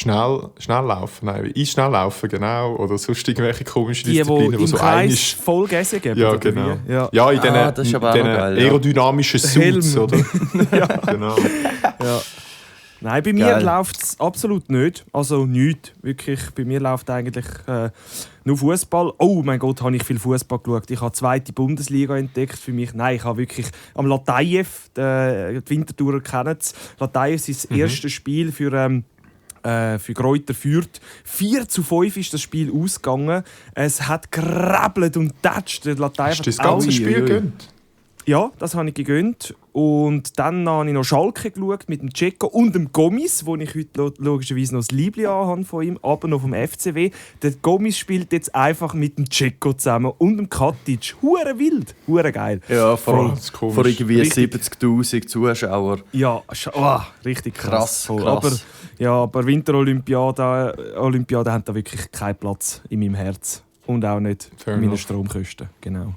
Schnell laufen, nein, Schnell laufen, genau. Oder sonst irgendwelche komischen Die Disziplinen, im so Kreis Vollgäse geben. Ja, oder genau. wie? Ja. Ja, in das ist aber auch noch geil, aerodynamischen Suits, Helm. oder? Ja. Genau. Ja. Nein, bei mir Geil. läuft es absolut nicht. Also nichts. Wirklich, bei mir läuft eigentlich nur Fußball. Oh mein Gott, habe ich viel Fußball geschaut. Ich habe die 2. Bundesliga entdeckt für mich. Nein, ich habe wirklich am Latajew, die Winterthurer kennen es. Latajew ist das erste Spiel für Greuther Fürth. 4:5 ist das Spiel ausgegangen. Es hat gekrabbelt und tätscht. Hast du das ganze Spiel gegönnt? Ja, das habe ich gegönnt. Und dann habe ich noch Schalke geschaut mit dem Dzeko und dem Gomis, wo ich heute logischerweise noch das Liebli anhabe von ihm, aber noch vom FCW. Der Gomis spielt jetzt einfach mit dem Dzeko zusammen und dem Katic. Hure wild, hure geil. Ja, Voll, vor irgendwie 70'000 Zuschauer. Ja, richtig krass. Krass. Aber Winterolympiade haben da wirklich keinen Platz in meinem Herz. Und auch nicht in meinen Stromkosten. Genau.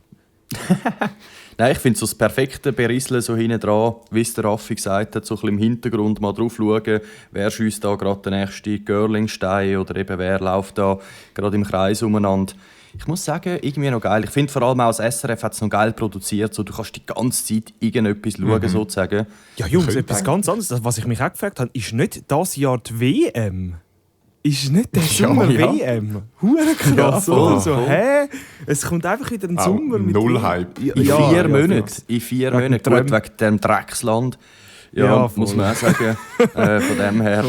Nein, ich finde so das perfekte Berieseln so hinten dran, wie es der Raffi gesagt hat, so ein bisschen im Hintergrund mal drauf schauen, wer schießt da gerade den nächsten Görlingstein oder eben wer läuft da gerade im Kreis umeinander. Ich muss sagen, irgendwie noch geil. Ich finde vor allem auch das SRF hat es noch geil produziert, so, du kannst die ganze Zeit irgendetwas schauen, sozusagen. Ja, Jungs, etwas ganz anderes. Was ich mich auch gefragt habe, ist nicht das Jahr die WM? Ist nicht der Sommer WM? Hure krass, Ja, oder? So, voll. hä? Es kommt einfach wieder ein Sommer mit Null Hype. In 4 Monaten. In 4 Monaten. Gut, wegen dem Drecksland. Ja, voll. muss man auch sagen. Von dem her.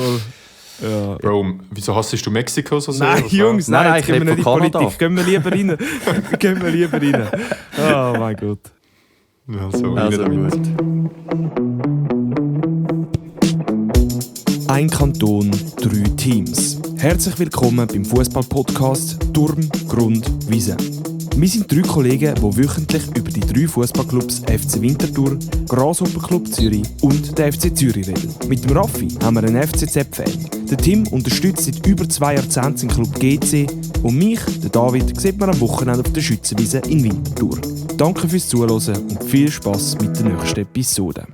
Ja. Bro, wieso hasst du Mexiko so sehr? Nein, Jungs, Nein, jetzt ich gehen wir rede nicht in von die Kanada. Politik. Gehen wir lieber rein. Oh mein Gott. Also gut. Ein Kanton, 3 Teams. Herzlich willkommen beim Fußball-Podcast Turm, Grund, Wiese. Wir sind 3 Kollegen, die wöchentlich über die 3 Fußballclubs FC Winterthur, Grasshopper-Club Zürich und der FC Zürich reden. Mit dem Raffi haben wir einen FCZ-Fan. Der Tim unterstützt seit über 2 Jahrzehnten den Club GC und mich, der David, sieht man am Wochenende auf der Schützenwiese in Winterthur. Danke fürs Zuhören und viel Spass mit der nächsten Episode.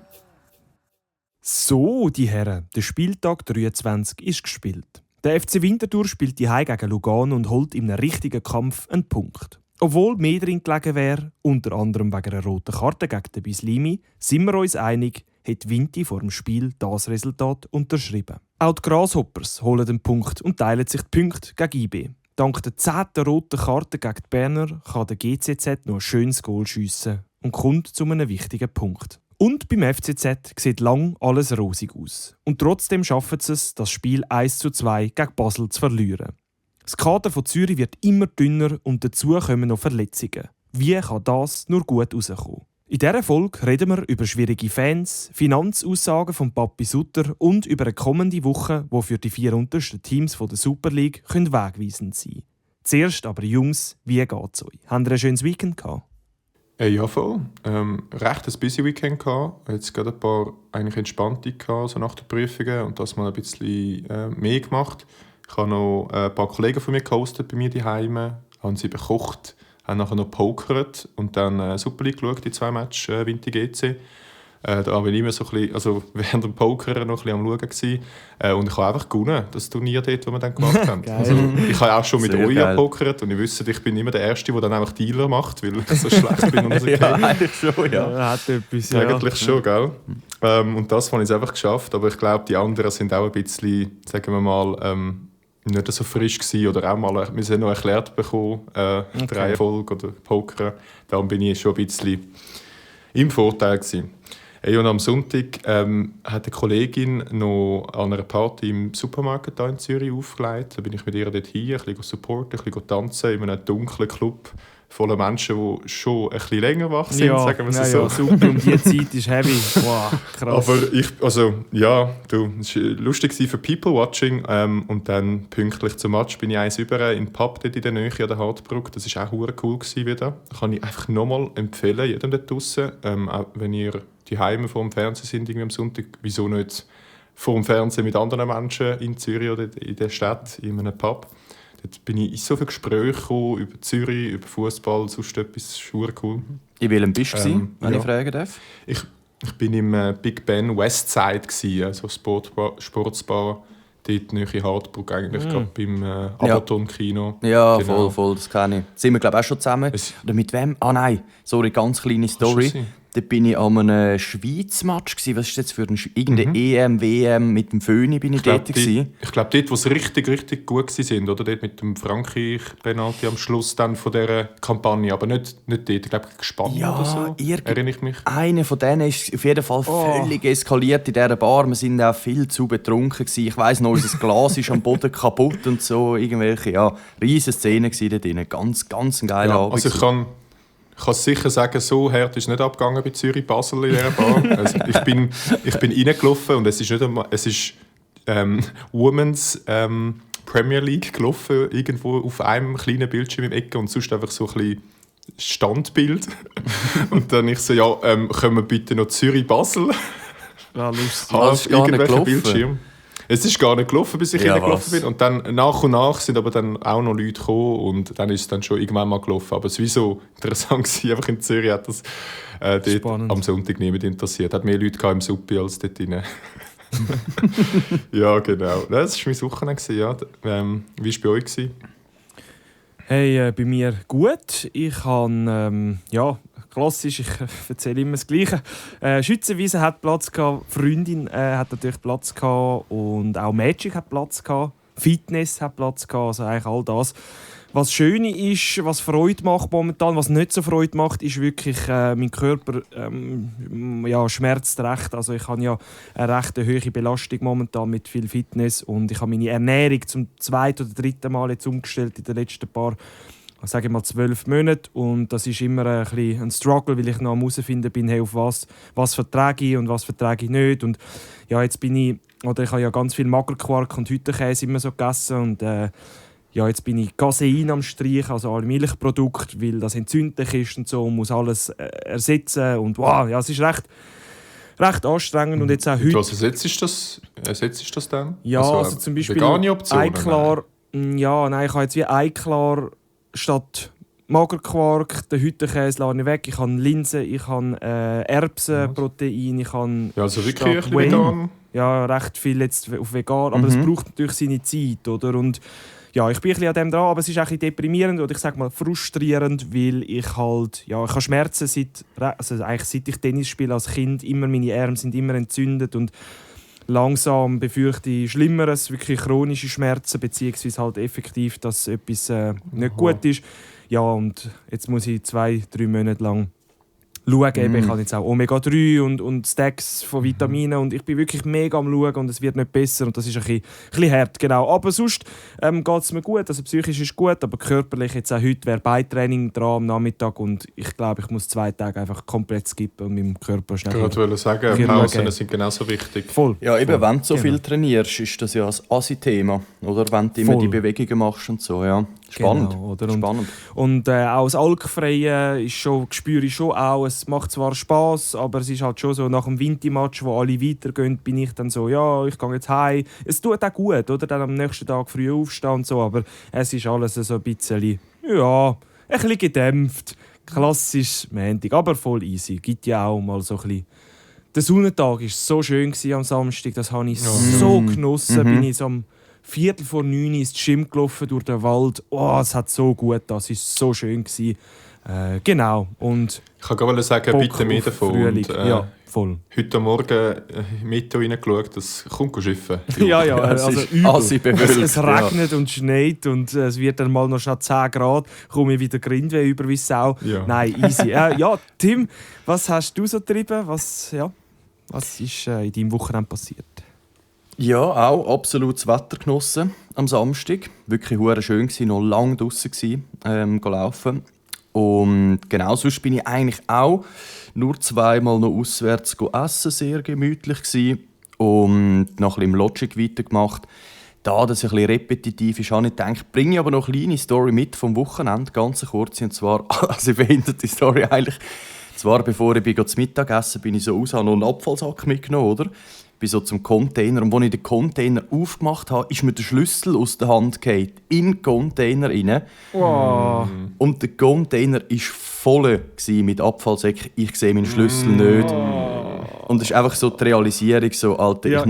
So, die Herren, der Spieltag 23 ist gespielt. Der FC Winterthur spielt die gegen Lugano und holt in einem richtigen Kampf einen Punkt. Obwohl mehr drin gelegen wäre, unter anderem wegen einer roten Karte gegen den Bislimi, sind wir uns einig, hat Vinti vor dem Spiel das Resultat unterschrieben. Auch die Grasshoppers holen den Punkt und teilen sich die Punkte gegen IB. Dank der 10. roten Karte gegen die Berner kann der GCZ noch ein schönes Goal schiessen und kommt zu einem wichtigen Punkt. Und beim FCZ sieht lang alles rosig aus. Und trotzdem schaffen sie es, das Spiel 1:2 gegen Basel zu verlieren. Das Kader von Zürich wird immer dünner und dazu kommen noch Verletzungen. Wie kann das nur gut rauskommen? In dieser Folge reden wir über schwierige Fans, Finanzaussagen von Papi Sutter und über eine kommende Woche, die für die 4 untersten Teams der Super League wegweisend sein können. Zuerst aber Jungs, wie geht's euch? Habt ihr ein schönes Weekend gehabt? Ja, voll. Recht ein busy Weekend gehabt. Jetzt gerade ein paar eigentlich entspannte gehabt, so nach den Prüfungen und das mal ein bisschen mehr gemacht. Ich habe noch ein paar Kollegen von mir gehostet bei mir daheim, haben sie bekocht, haben nachher noch pokert und dann Super League geschaut, die 2 Matches Winti GC. Da war ich immer so ein bisschen, also während dem Pokern noch ein bisschen am Schauen gewesen. Und ich habe einfach gewonnen, das Turnier dort, das wir dann gemacht haben. Also, ich habe auch schon mit euch gepokert und ich wüsste, ich bin immer der Erste, der dann einfach Dealer macht, weil ich so schlecht bin. Und so Ja, eigentlich schon, ja. Hat etwas, ja. Eigentlich schon, gell? Und das habe ich einfach geschafft, aber ich glaube, die anderen sind auch ein bisschen, sagen wir mal, nicht so frisch gewesen oder auch mal, wir sind noch erklärt bekommen, Reihenfolge oder Poker. Darum bin ich schon ein bisschen im Vorteil gewesen. Hey, und am Sonntag hat eine Kollegin noch an einer Party im Supermarkt hier in Zürich aufgelegt. Da bin ich mit ihr dort hin, ein bisschen supporten, ein bisschen tanzen in einem dunklen Club voller Menschen, die schon ein bisschen länger wach sind, sagen wir es so. Ja, super. Und die Zeit ist heavy. Wow, krass. Aber es war lustig für People-Watching. Und dann pünktlich zum Match bin ich eins über in den Pub dort in der Nähe an der Hartbrücke. Das war auch cool wieder. Das kann ich einfach nochmal empfehlen, jedem dort draussen. Auch wenn ihr die Heime vor dem Fernsehen sind irgendwie am Sonntag, wieso nicht vor dem Fernsehen mit anderen Menschen in Zürich oder in der Stadt, in einem Pub. Dort bin ich in so viele Gespräche gekommen, über Zürich, über Fußball, sonst etwas schwer cool. In welchem bist du, wenn ich fragen darf? Ich bin im Big Ben Westside, also Sportsbar. dort nahe Hartburg, eigentlich gerade beim Abaton-Kino. Ja, Genau. voll, das kenne ich. Sind wir, glaube ich, auch schon zusammen? Oder mit wem? Ah nein, sorry, ganz kleine Story. Da bin ich an einem Schweiz-Match gewesen. Was ist das jetzt für ein irgendeine EM, WM mit dem Föhni bin ich dort gewesen. Ich glaube, dort, wo sie richtig, richtig gut waren, oder? Dort mit dem Frankreich-Penalty am Schluss dann von dieser Kampagne. Aber nicht dort, ich glaube, gespannt oder so. Erinnere ich mich. Einer von denen ist auf jeden Fall völlig eskaliert in dieser Bar. Wir waren auch viel zu betrunken gewesen. Ich weiss noch, unser Glas ist am Boden kaputt und so. Irgendwelche, riesen Szenen dort drin. Ganz, ganz ein geiler Abend. Also ich kann sicher sagen, so hart ist nicht abgegangen bei Zürich-Basel in dieser Bar. Also ich bin reingelaufen und es ist nicht einmal, es ist Women's Premier League gelaufen, irgendwo auf einem kleinen Bildschirm im Ecke und sonst einfach so ein bisschen Standbild. Und dann ich so, können wir bitte noch Zürich-Basel? Ja, lustig. Das ist gar nicht gelaufen. Bildschirm. Es ist gar nicht gelaufen, bis ich reingelaufen bin. Und dann nach und nach sind aber dann auch noch Leute gekommen und dann ist es dann schon irgendwann mal gelaufen. Aber es war so interessant gewesen. Einfach in Zürich hat das dort am Sonntag niemand interessiert. Hat mehr Leute im Suppi als dort drin. Ja, genau. Das war mein Wochenende. Ja. Wie war es bei euch? Hey, bei mir gut. Ich habe, klassisch, ich erzähle immer das Gleiche. Schützenwiese hat Platz gehabt, Freundin hat natürlich Platz gehabt und auch Magic hat Platz gehabt, Fitness hat Platz gehabt, also eigentlich all das. Was schön ist, was Freude macht momentan, was nicht so Freude macht, ist wirklich, mein Körper schmerzt recht. Also ich habe ja eine recht hohe Belastung momentan mit viel Fitness und ich habe meine Ernährung zum 2. oder 3. Mal jetzt umgestellt in den letzten paar, sage ich mal 12 Monate und das ist immer ein bisschen ein Struggle, weil ich noch am herausfinden bin, hey, auf was vertrage ich und was vertrage ich nicht und ja, jetzt bin ich habe ja ganz viel Magerquark und Hüttenkäse immer so gegessen und jetzt bin ich Casein am Streichen, also alle Milchprodukte, weil das entzündlich ist und so, und muss alles ersetzen und es ist recht anstrengend und jetzt auch heute... Was ersetzt das dann? Ja, also zum Beispiel Eiklar. Ja, nein, ich habe jetzt wie Eiklar statt Magerquark, den Hüttenkäse lasse ich weg. Ich habe Linsen, ich habe Erbsenprotein, ich habe... Ja, also wirklich ein bisschen vegan? Ja, recht viel jetzt auf vegan, aber es braucht natürlich seine Zeit, oder? Und ja, ich bin ein bisschen an dem dran, aber es ist auch ein bisschen deprimierend oder ich sage mal frustrierend, weil ich halt, ich habe Schmerzen seit ich Tennis spiele als Kind, meine Arme sind immer entzündet und langsam befürchte ich Schlimmeres, wirklich chronische Schmerzen, beziehungsweise halt effektiv, dass etwas nicht gut ist. Ja, und jetzt muss ich 2-3 Monate lang schauen. Ich habe jetzt auch Omega-3 und Stacks von Vitaminen und ich bin wirklich mega am Schauen und es wird nicht besser und das ist ein bisschen hart, genau. Aber sonst geht es mir gut, also psychisch ist gut, aber körperlich jetzt auch heute wäre Beintraining dran am Nachmittag und ich glaube, ich muss 2 Tage einfach komplett skippen und meinem Körper schnell... Ich wollte sagen, Pausen sind genauso wichtig. Voll. Ja, eben, wenn du so viel trainierst, ist das ja ein Assi-Thema, oder? Wenn du immer die Bewegungen machst und so, ja. Spannend. Genau, oder? Spannend. Und auch das Alkfreie spüre ich schon auch. Es macht zwar Spass, aber es ist halt schon so, nach dem Wintermatch, wo alle weitergehen, bin ich dann so, ja, ich gehe jetzt heim. Es tut auch gut, oder? Dann am nächsten Tag früh aufstehen und so, aber es ist alles so ein bisschen, ein bisschen gedämpft. Klassisch Montag, aber voll easy. Gibt ja auch mal so ein bisschen... Der Sonnentag war so schön am Samstag, das habe ich so genossen. Bin ich so am 8:45 ins Gym gelaufen durch den Wald. Es hat so gut, das war so schön. Genau. Und ich kann gerade sagen, Bock bitte mehr davon. Und, voll. Heute Morgen Meteo reingeschaut, das kommt schiffen. Ja, also übel. Es regnet und schneit und es wird dann mal noch schnell 10 Grad. Komme ich wieder Grindweh über wie Sau. Ja. Nein, easy. Tim, was hast du so getrieben? Was ist in deinem Wochenende passiert? Ja, auch absolutes Wetter genossen am Samstag. Wirklich hure schön gewesen, noch lange draussen laufen. Und genau, sonst bin ich eigentlich auch nur 2-mal noch auswärts essen, sehr gemütlich gewesen. Und noch ein bisschen im Logic weitergemacht. Da das ein bisschen repetitiv ist, habe ich gedacht, bringe ich aber noch eine kleine Story mit vom Wochenende, ganz kurz. Und zwar, also ich verhindert die Story eigentlich. Zwar, bevor ich zum Mittagessen bin ich so raus, habe noch einen Abfallsack mitgenommen, oder? Bin so zum Container und als ich den Container aufgemacht habe, ist mir der Schlüssel aus der Hand gefallen, in den Container rein. Wow. Und der Container war voll mit Abfallsäcken. Ich sehe meinen Schlüssel nicht. Und es ist einfach so die Realisierung, so, Alter, Ja,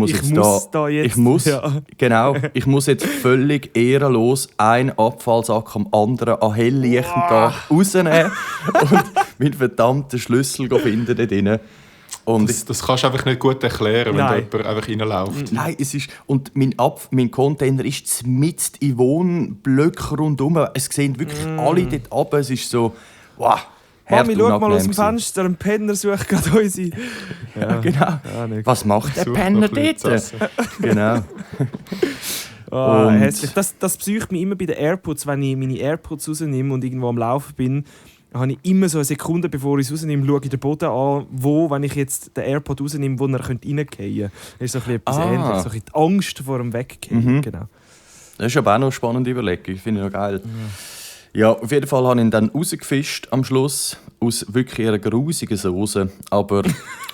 ich muss jetzt völlig ehrenlos einen Abfallsack am anderen an helllichtem Tag rausnehmen und meinen verdammten Schlüssel finden dort drin. Und Das kannst du einfach nicht gut erklären, wenn da Nein. jemand einfach reinläuft. Nein, es ist... Und mein Container ist mitten in Wohnblöcken rundum. Es sehen wirklich alle dort runter. Es ist so... Wow, Mami, schau mal aus dem gewesen. Fenster, ein Penner sucht gerade unsere... Ja, genau. Ja, nicht. Was macht der Sucht Penner noch Leute zu dort? essen. Genau. Ah, Und- hässlich. Das psycht mich immer bei den AirPods, wenn ich meine AirPods rausnehme und irgendwo am Laufen bin. Habe ich immer so eine Sekunde, bevor ich es rausnehme, schaue ich den Boden an, wenn ich jetzt den AirPod rausnehme, wo er reingehen könnte. Das ist so ein bisschen etwas Ähnliches. So ein bisschen die Angst vor dem Weggehen. Genau. Das ist aber auch noch eine spannende Überlegung. Finde ich noch geil. Ja, auf jeden Fall habe ich ihn dann rausgefischt am Schluss. Aus wirklich einer grusigen Soße. Aber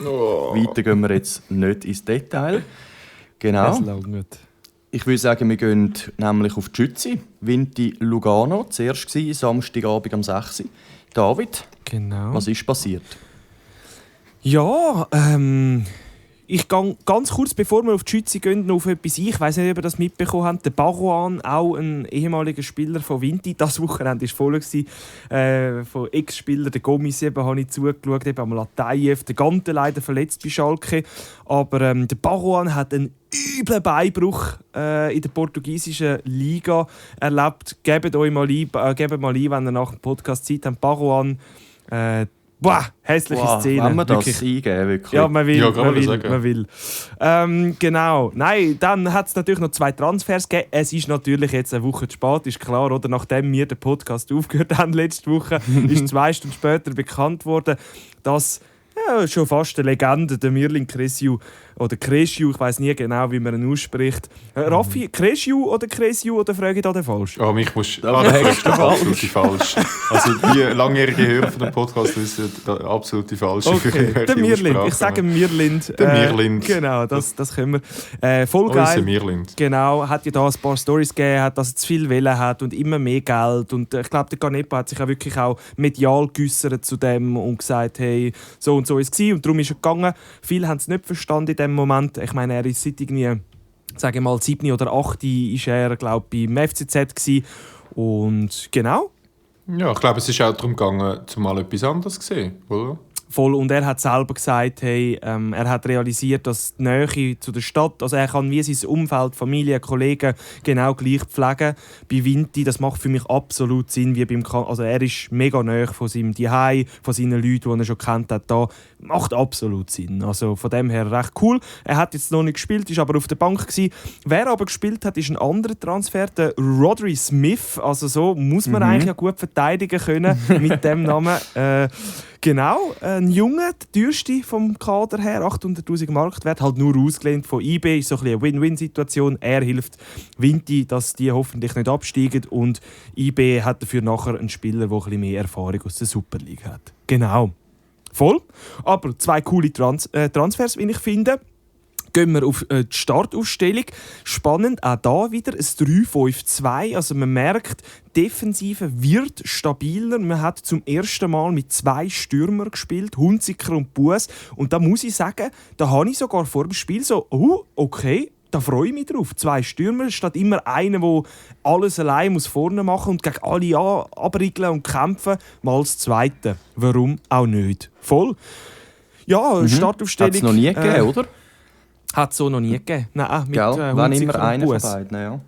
weiter gehen wir jetzt nicht ins Detail. Genau. Das langt nicht. Ich würde sagen, wir gehen nämlich auf die Schütze. Vinti Lugano, zuerst war Samstagabend am 6. Uhr. David, Genau. was ist passiert? Ja, ich gehe ganz kurz, bevor wir auf die Schütze gehen, noch auf etwas ein. Ich weiss nicht, ob ihr das mitbekommen habt. Der Barouan, auch ein ehemaliger Spieler von Vinti, das Wochenende war voll. Von Ex-Spielern, der Gomis habe ich zugeschaut, eben am Latayev, der Gante leider verletzt bei Schalke. Aber der Barouan hat einen üblen Beinbruch in der portugiesischen Liga erlebt. Gebt euch mal ein, wenn ihr nach dem Podcast Zeit habt. Barouan, hässliche Szene. Wollen wir das wirklich. eingeben, wirklich? Ja, man will. Ja, kann man sagen. Man will. Genau. Nein, dann hat es natürlich noch 2 Transfers gegeben. Es ist natürlich jetzt eine Woche zu spät, ist klar, oder? Nachdem wir den Podcast aufgehört haben letzte Woche, ist 2 Stunden später bekannt worden, dass schon fast eine Legende, der Mirlin Kresiu, oder Kresiu, ich weiß nie genau, wie man ihn ausspricht. Raffi, Kresiu oder frage ich da den falsch? Oh, mich musst Da du fragst du absolut falsch. Also die langjährige Hörer von dem Podcast wissen absolut die falsche. Okay, der Mirlind. Ich sage Mirlind. Der Mirlind. Genau, das können wir. Voll Unser geil. Mirlind. Genau, hat ja da ein paar Storys gegeben, hat, dass er zu viel Welle hat und immer mehr Geld. Und ich glaube, der Canepa hat sich auch wirklich auch medial geäussert zu dem und gesagt, hey, so und so ist es. Und darum ist er gegangen. Viele haben es nicht verstanden in dem Moment. Ich meine, er ist seit irgendwie, sage ich mal, 7 oder 8 ist er, glaube ich, beim FCZ gewesen. Und genau. Ja, ich glaube, es ist auch darum gegangen, zumal etwas anderes zu sehen, oder? Voll. Und er hat selber gesagt, hey, er hat realisiert, dass die Nähe zu der Stadt, also er kann wie sein Umfeld, Familie, Kollegen genau gleich pflegen. Bei Vinti, das macht für mich absolut Sinn, wie also er ist mega nahe von seinem Zuhause, von seinen Leuten, die er schon kennt hat. Da macht absolut Sinn. Also von dem her recht cool. Er hat jetzt noch nicht gespielt, ist aber auf der Bank gewesen. Wer aber gespielt hat, ist ein anderer Transfer, der Rodri Smith. Also so muss man eigentlich ja gut verteidigen können mit dem Namen. Genau, ein Junge, der teuerste vom Kader her, 800'000 Marktwert, halt nur ausgelehnt von IB, ist so ein bisschen eine Win-Win-Situation. Er hilft Vinti, dass die hoffentlich nicht absteigen und IB hat dafür nachher einen Spieler, der ein bisschen mehr Erfahrung aus der Super League hat. Genau. Voll. Aber 2 coole Transfers, wie ich finde. Gehen wir auf die Startaufstellung. Spannend, auch da wieder ein 3-5-2. Also man merkt, die Defensive wird stabiler. Man hat zum ersten Mal mit 2 Stürmern gespielt, Hunziker und Buess. Und da muss ich sagen, da habe ich sogar vor dem Spiel so, okay, da freue ich mich drauf. 2 Stürmer, statt immer einer, der alles allein vorne machen muss und gegen alle abriegeln und kämpfen, mal das Zweite. Warum auch nicht? Voll. Ja, Startaufstellung. Hat es noch nie gegeben, oder? Hat es so noch nie gegeben. Nein, mit Gell? Wenn Hunziker immer und einer von Buess. beiden, ja.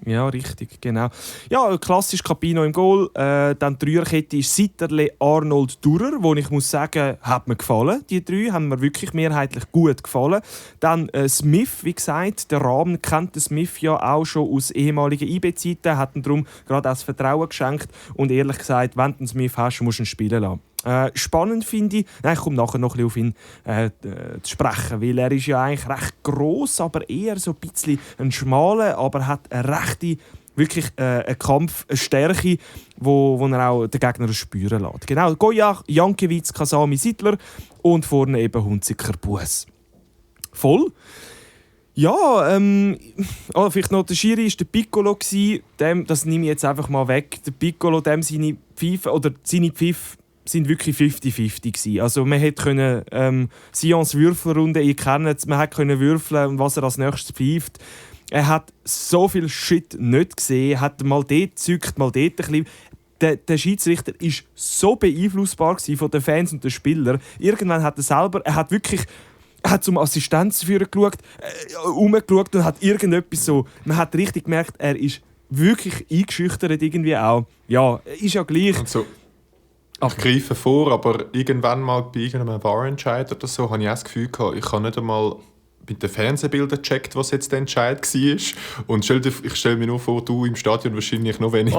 Ja, richtig, genau. Ja, klassisch Capino im Goal. Dann die Dreierkette ist Sitterle, Arnold, Durer, wo ich muss sagen, hat mir gefallen. Die 3 haben mir wirklich mehrheitlich gut gefallen. Dann Smith, wie gesagt, der Rahmen kennt den Smith ja auch schon aus ehemaligen IB-Zeiten, hat ihm darum gerade das Vertrauen geschenkt. Und ehrlich gesagt, wenn du einen Smith hast, musst du ihn spielen lassen. Spannend finde ich, ich komme nachher noch ein bisschen auf ihn zu sprechen, weil er ist ja eigentlich recht gross, aber eher so ein bisschen ein schmaler, aber hat eine rechte, wirklich einen Kampf, eine Stärke, wo er auch den Gegner spüren lässt. Genau, Goya, Jankiewicz, Kasami, Sittler und vorne eben Hunziker, Buess. Voll. Ja, vielleicht noch der Schiri war der Piccolo. Das nehme ich jetzt einfach mal weg. Der Piccolo, dem seine Pfeife, sind wirklich 50-50 gewesen. Also man hätte können Sions Würfelrunde, ihr kennt es, man hätte können würfeln, was er als nächstes pfeift. Er hat so viel Shit nicht gesehen, hat mal dort gezückt, mal dort ein bisschen. Der Schiedsrichter war so beeinflussbar von den Fans und den Spielern. Irgendwann hat er hat zum Assistenzführer geschaut, umgeschaut und hat irgendetwas so. Man hat richtig gemerkt, er ist wirklich eingeschüchtert irgendwie auch. Ja, ist ja gleich. Also, ich greife vor, aber irgendwann mal bei irgendeinem VAR-Entscheid oder so habe ich auch das Gefühl gehabt, ich habe nicht einmal mit den Fernsehbildern gecheckt, was jetzt der Entscheid war. Und ich stelle mir nur vor, du im Stadion wahrscheinlich noch weniger,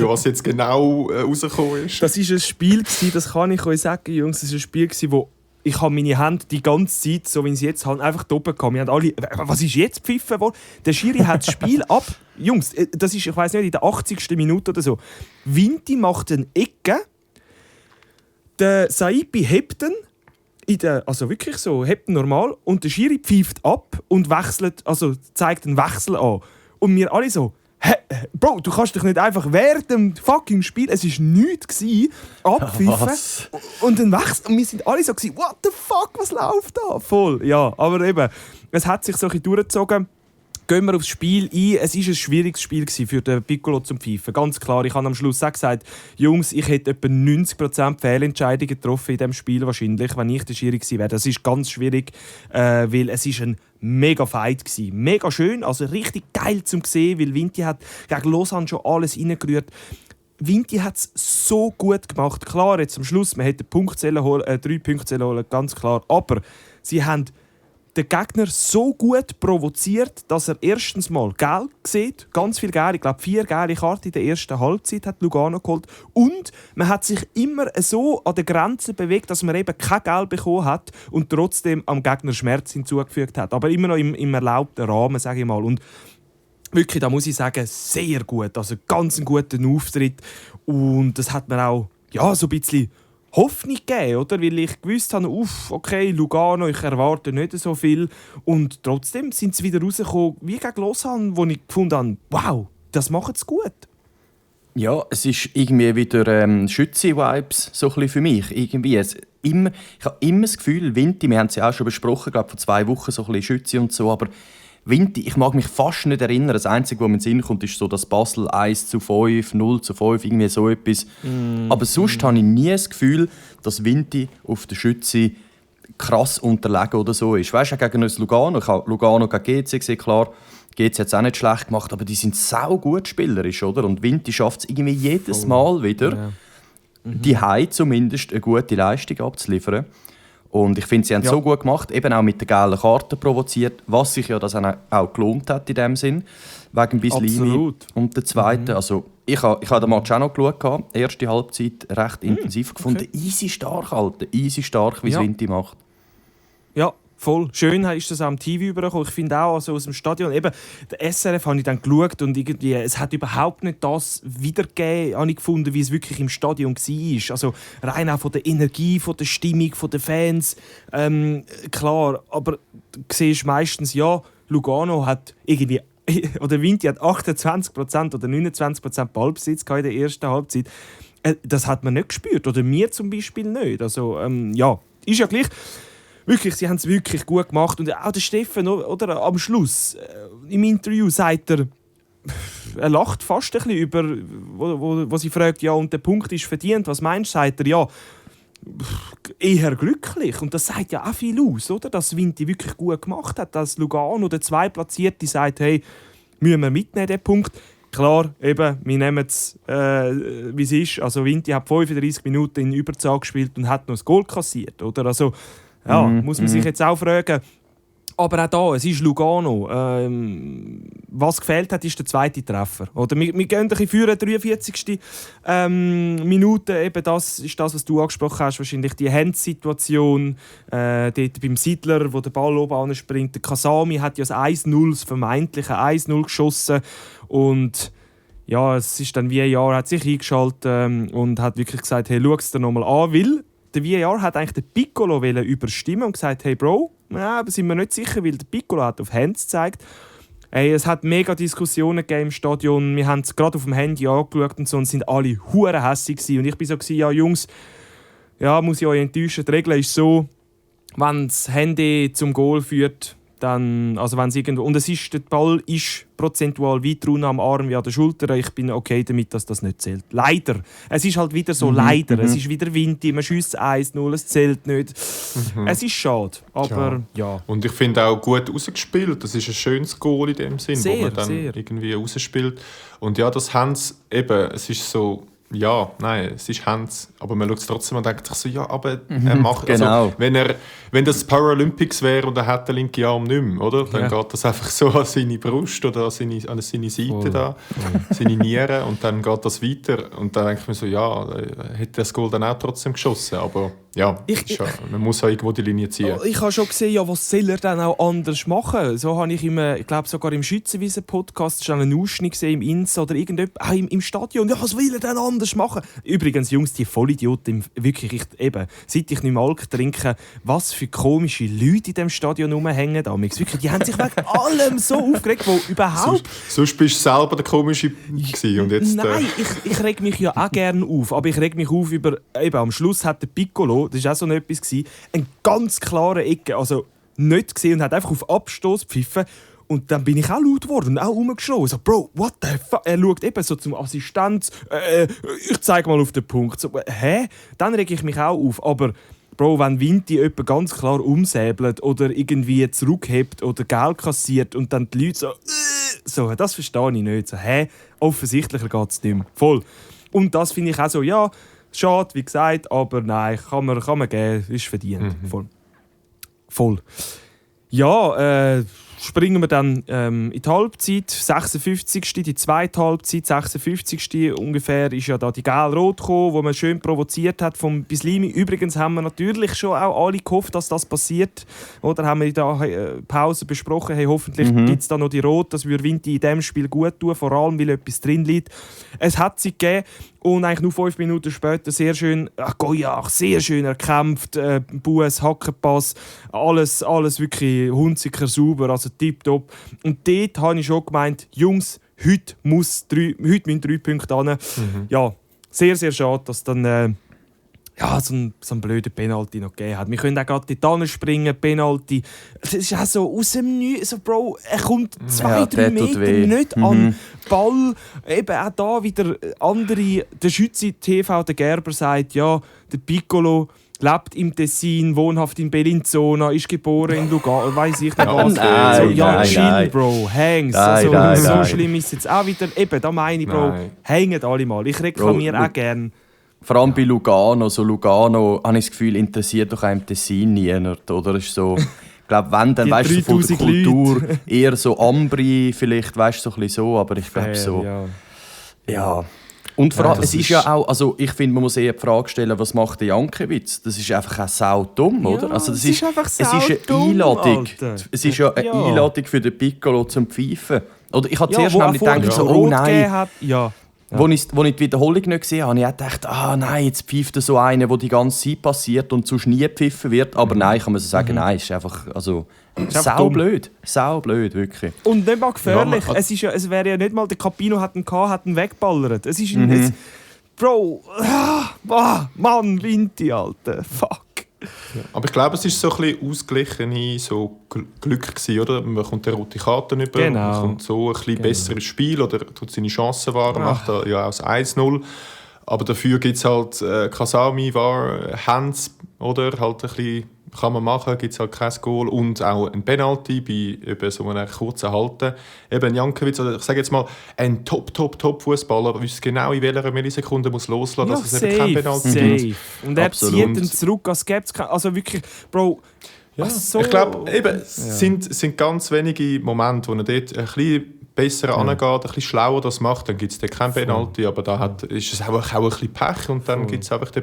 was jetzt genau rausgekommen ist. Das war ein Spiel, das kann ich euch sagen, Jungs, das war ein Spiel, wo ich habe meine Hände die ganze Zeit, so wie sie jetzt haben, einfach oben gehabt. Wir haben alle, was ist jetzt gepfiffen worden? Der Schiri hat das Spiel ab. Jungs, das ist, ich weiss nicht, in der 80. Minute oder so. Vinti macht eine Ecke. Der Saipi hebt ihn. Also wirklich so, hebt ihn normal. Und der Schiri pfeift ab und wechselt, also zeigt einen Wechsel an. Und wir alle so, Bro, du kannst dich nicht einfach während dem fucking Spiel, es war nichts, abpfeifen und dann wechseln. Und wir sind alle so, what the fuck, was läuft da? Voll, ja, aber eben, es hat sich so ein bisschen durchgezogen. Gehen wir aufs Spiel ein. Es war ein schwieriges Spiel für den Piccolo zum Pfeifen. Ganz klar, ich habe am Schluss auch gesagt, Jungs, ich hätte etwa 90% Fehlentscheidungen getroffen in diesem Spiel wahrscheinlich, wenn ich der Schiri gewesen wäre. Das ist ganz schwierig, weil es ist ein mega Fight war. Mega schön, also richtig geil zum sehen, weil Vinti hat gegen Lausanne schon alles reingerührt. Vinti hat es so gut gemacht. Klar, jetzt am Schluss, man hätte 3 Punkte holen, ganz klar. Aber sie haben den Gegner so gut provoziert, dass er erstens mal gelb sieht, ganz viel gelb, ich glaube 4 gelbe Karten in der ersten Halbzeit hat Lugano geholt, und man hat sich immer so an der Grenze bewegt, dass man eben kein Gelb bekommen hat und trotzdem am Gegner Schmerz hinzugefügt hat, aber immer noch im erlaubten Rahmen, sage ich mal. Und wirklich, da muss ich sagen, sehr gut, also ganz einen guten Auftritt, und das hat mir auch so ein bisschen Hoffnung gegeben, oder? Weil ich gewusst habe, okay, Lugano, ich erwarte nicht so viel. Und trotzdem sind sie wieder rausgekommen, wie gegen Lausanne, wo ich gefunden habe, wow, das macht es gut. Ja, es ist irgendwie wieder Schützi-Vibes so ein bisschen für mich. Irgendwie. Ich habe immer das Gefühl, Vinti, wir haben es ja auch schon besprochen, glaube vor 2 Wochen, so ein bisschen Schützi und so, aber Vinti, ich mag mich fast nicht erinnern. Das Einzige, was mir in den Sinn kommt, ist so das Basel 1:5, 0:5, irgendwie so etwas. Aber sonst habe ich nie das Gefühl, dass Vinti auf der Schütze krass unterlegen oder so ist. Weißt du, gegen uns Lugano, ich habe Lugano gegen GC gesehen, klar, GC hat es auch nicht schlecht gemacht, aber die sind sau gut spielerisch, oder? Und Vinti schafft es irgendwie jedes Mal wieder, die Hause zumindest eine gute Leistung abzuliefern. Und ich finde, sie haben es so gut gemacht, eben auch mit der gelben Karte provoziert, was sich ja das auch gelohnt hat in dem Sinn, wegen Bislimi und der zweiten. Also, ich habe den Match auch noch geschaut, erste Halbzeit recht intensiv gefunden. Easy stark, Alter, easy stark, wie es Vinti macht. Ja, voll. Schön ist das auch am TV übergekommen. Ich finde auch, also aus dem Stadion, eben, der SRF habe ich dann geschaut und irgendwie, es hat überhaupt nicht das wiedergegeben, habe ich gefunden, wie es wirklich im Stadion war. Also rein auch von der Energie, von der Stimmung, von den Fans. Klar, aber du siehst meistens, Lugano hat irgendwie, oder Vinti hat 28% oder 29% Ballbesitz in der ersten Halbzeit. Das hat man nicht gespürt, oder mir zum Beispiel nicht. Also ist ja gleich. Wirklich, sie haben es wirklich gut gemacht. Und auch der Steffen, oder, am Schluss im Interview sagt er lacht fast ein bisschen über, wo sie fragt, und der Punkt ist verdient, was meinst du? Sagt er, eher glücklich. Und das sagt ja auch viel aus, oder? Dass Vinti wirklich gut gemacht hat, dass Lugano, der Zweitplatzierte, sagt, hey, müssen wir mitnehmen, den Punkt. Klar, eben, wir nehmen es, wie es ist. Also Vinti hat 35 Minuten in Überzahl gespielt und hat noch das Goal kassiert, oder? Also, muss man sich jetzt auch fragen. Aber auch da, es ist Lugano. Was gefehlt hat, ist der zweite Treffer. Oder wir gehen ein bisschen für die 43. Minute. Eben das ist das, was du angesprochen hast. Wahrscheinlich die Handsituation dort beim Siedler, wo der Ball oben anspringt. Der Kasami hat ja das 1:0, das vermeintliche 1:0 geschossen. Und es ist dann VAR, hat sich eingeschaltet und hat wirklich gesagt, hey, schau es dir nochmal an, weil der VAR hat eigentlich den Piccolo überstimmen und gesagt, hey Bro, aber sind wir nicht sicher, weil der Piccolo hat auf Hands gezeigt. Hey, es hat mega Diskussionen gegeben im Stadion. Wir haben es gerade auf dem Handy angeschaut und so und sind alle hure hässig gewesen. Und ich war so, Jungs, ja, muss ich euch enttäuschen. Die Regel ist so, wenn das Handy zum Goal führt, dann, also wenn's irgendwo, und der Ball ist prozentual weiter unten am Arm wie an der Schulter, ich bin okay damit, dass das nicht zählt. Leider. Es ist halt wieder so, leider. Es ist wieder Winter, man schiesst 1-0, es zählt nicht. Es ist schade, aber ja. Und ich finde auch gut rausgespielt. Das ist ein schönes Goal in dem Sinn, Sehr, wo man dann sehr. irgendwie rausspielt. Und ja, das Hands eben, es ist so, ja, nein, es ist Hands, aber man schaut es trotzdem und denkt sich so, ja, aber er macht, genau. also, wenn das Paralympics wäre und er hat den linken Arm nicht mehr, oder? Dann geht das einfach so an seine Brust oder an seine Seite da, seine Nieren und dann geht das weiter und dann denke ich mir so, ja, hätte das Goal dann auch trotzdem geschossen, aber ja, man muss auch irgendwo die Linie ziehen. Ich habe schon gesehen, ja, was soll er dann auch anders machen? So habe ich ich glaube sogar im Schützenwiesen-Podcast schon einen Ausschnitt gesehen, im Insta oder auch im Stadion. Ja, was will er denn anders machen? Übrigens, Jungs, die Vollidioten, wirklich, seit ich nicht mehr Alk trinke, was für komische Leute in diesem Stadion rumhängen. Wirklich, die haben sich wegen allem so aufgeregt, wo überhaupt... Sonst bist du selber der Komische gewesen und jetzt... Nein, ich reg mich ja auch gerne auf, aber ich reg mich auf über... Eben, am Schluss hat der Piccolo, das war auch so etwas, eine ganz klare Ecke, also nicht gesehen und hat einfach auf Abstoß gepfiffen. Und dann bin ich auch laut geworden und auch rumgeschlagen. So, Bro, what the fuck? Er schaut eben so zum Assistenz. Ich zeige mal auf den Punkt. So, hä? Dann reg ich mich auch auf. Aber, Bro, wenn Vinti jemanden ganz klar umsäbelt oder irgendwie zurückhebt oder Geld kassiert und dann die Leute so, das verstehe ich nicht. So, hä? Offensichtlicher geht es nicht mehr. Voll. Und das finde ich auch so, ja, schade, wie gesagt, aber nein, kann man geben, ist verdient. Voll. Ja, springen wir dann in die Halbzeit, 56. Die zweite Halbzeit, 56. ungefähr, ist ja da die Gel-Rot gekommen, wo man schön provoziert hat vom Bislimi. Übrigens haben wir natürlich schon auch alle gehofft, dass das passiert. Oder haben wir in der Pause besprochen, hey, hoffentlich gibt es da noch die Rot, das würde Vinti in diesem Spiel gut tun, vor allem, weil etwas drin liegt. Es hat sie gegeben. Und eigentlich nur 5 Minuten später sehr schön, Goyach, sehr schön erkämpft, Bues, Hackenpass, alles wirklich hunziker sauber, also tipptopp. Und dort habe ich schon gemeint, Jungs, heute müssen 3 Punkte hin. Ja, sehr, sehr schade, dass dann so ein blöder Penalty noch gegeben hat. Wir können auch gerade dort springen, Penalty. Das ist auch so aus dem Nichts. So, Bro, er kommt 2-3 Meter nicht an Ball. Eben auch da wieder andere. Der Schütze TV, der Gerber, sagt, ja, der Piccolo lebt im Tessin, wohnhaft in Bellinzona, ist geboren in Lugano, weiss ich nicht was. Nein, chill, Bro, häng's. So schlimm ist es jetzt auch wieder. Eben, da meine ich, Bro, hängen alle mal. Ich reklamiere auch gerne. Vor allem bei Lugano. So Lugano, habe ich das Gefühl, interessiert doch einem Tessin niemand. Oder ist so, ich glaube, wenn, dann weißt du von der Kultur eher so Ambri, vielleicht, weißt du, so ein bisschen so. Aber ich glaube so. Ja. Und vor allem, es ist ja auch, also ich finde, man muss eher die Frage stellen, was macht der Jankiewicz? Das ist einfach auch saudumm, oder? Also das ist einfach es ist eine Einladung. Alter. Es ist ja eine Einladung für den Piccolo zum Pfeifen. Oder ich habe zuerst nämlich gedacht, so, oh nein. Als ich die Wiederholung nicht gesehen habe, habe ich auch gedacht, nein, jetzt pfeift er so einen, der die ganze Zeit passiert und sonst nie gepfiffen wird. Aber nein, ich kann mir so sagen, nein, es ist einfach, also, saublöd, wirklich. Und nicht mal gefährlich. Es wäre ja nicht mal, der Capino hat ihn weggeballert. Es ist Bro, Mann, Vinti, Alter, fuck. Ja. Aber ich glaube, es war so ein bisschen ausgeglichene Glück gewesen, oder? Man bekommt eine rote Karte über, man bekommt so ein bisschen besseres Spiel oder tut seine Chancen wahr, macht ja aus 1-0. Aber dafür gibt es halt Kasami, Hands, oder? Halt ein bisschen kann man machen, gibt es halt kein Goal und auch ein Penalty bei eben so einem kurzen Halten. Eben Jankiewicz, oder ich sage jetzt mal, ein Top-Fußballer wüsste genau, in welcher Millisekunde muss loslassen, dass es eben kein Penalty gibt. Und er zieht ihn zurück, als gäbe es also wirklich, Bro, ich glaube, es sind ganz wenige Momente, wo er dort ein bisschen besser angeht, ein bisschen schlauer das macht, dann gibt es kein Penalty, aber da ist es auch ein bisschen Pech und dann gibt es einfach den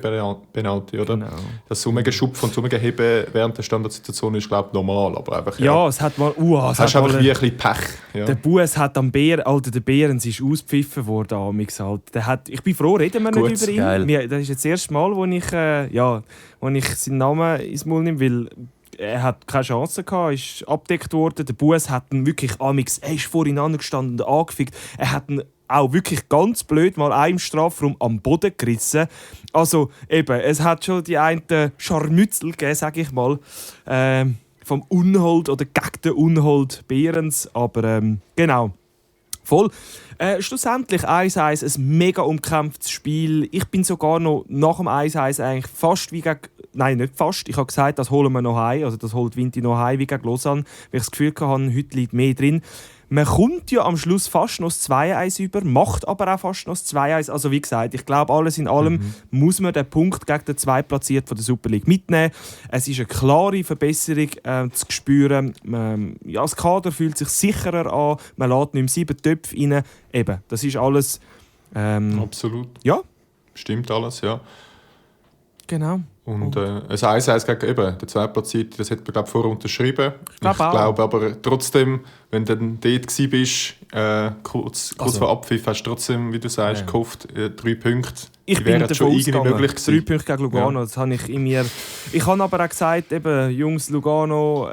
Penalty, oder? Genau. Das Rumgeschupfen und Rumgeheben während der Standardsituation ist, glaube ich, normal, aber einfach... Ja, es hat mal... es hast einfach wie ein bisschen Pech. Ja. Der Bues hat am der Behrens ist ausgepfiffen worden, halt. Ich bin froh, reden wir nicht über ihn. Das ist jetzt das erste Mal, wo ich seinen Namen ins Mund nehme, weil er hat keine Chance gehabt, ist abgedeckt worden. Der Bues hat ihn wirklich er ist voreinander gestanden und angefickt. Er hat ihn auch wirklich ganz blöd mal einem Strafraum am Boden gerissen. Also eben, es hat schon die einen Scharmützel gegeben, sage ich mal, vom Unhold oder gegen den Unhold Behrens. Aber genau, voll. Schlussendlich 1-1, ein mega umkämpftes Spiel. Ich bin sogar noch nach dem 1-1 eigentlich fast wie gegen... Nein, nicht fast. Ich habe gesagt, das holen wir noch heim. Also das holt Vinti noch heim wie gegen Lausanne. Weil ich das Gefühl hatte, heute liegt mehr drin. Man kommt ja am Schluss fast noch das 2-1 über, macht aber auch fast noch das 2-1. Also wie gesagt, ich glaube, alles in allem muss man den Punkt gegen den Zweitplatzierten von der Super League mitnehmen. Es ist eine klare Verbesserung zu spüren. Das Kader fühlt sich sicherer an, man lädt nicht mehr 7 Töpfe rein. Eben, das ist alles... Absolut. Ja. Stimmt alles, ja. Genau. Und ein 1-1 gegen eben, der Zweitplatzierte, das hat man glaube vorher unterschrieben. Ich glaube aber trotzdem, wenn du dann dort bist, kurz vor Abpfiff, hast du trotzdem, wie du sagst, gehofft, 3 Punkte. Ich bin davon ausgegangen, möglich 3 Punkte gegen Lugano, das habe ich in mir... Ich habe aber auch gesagt, eben, Jungs, Lugano,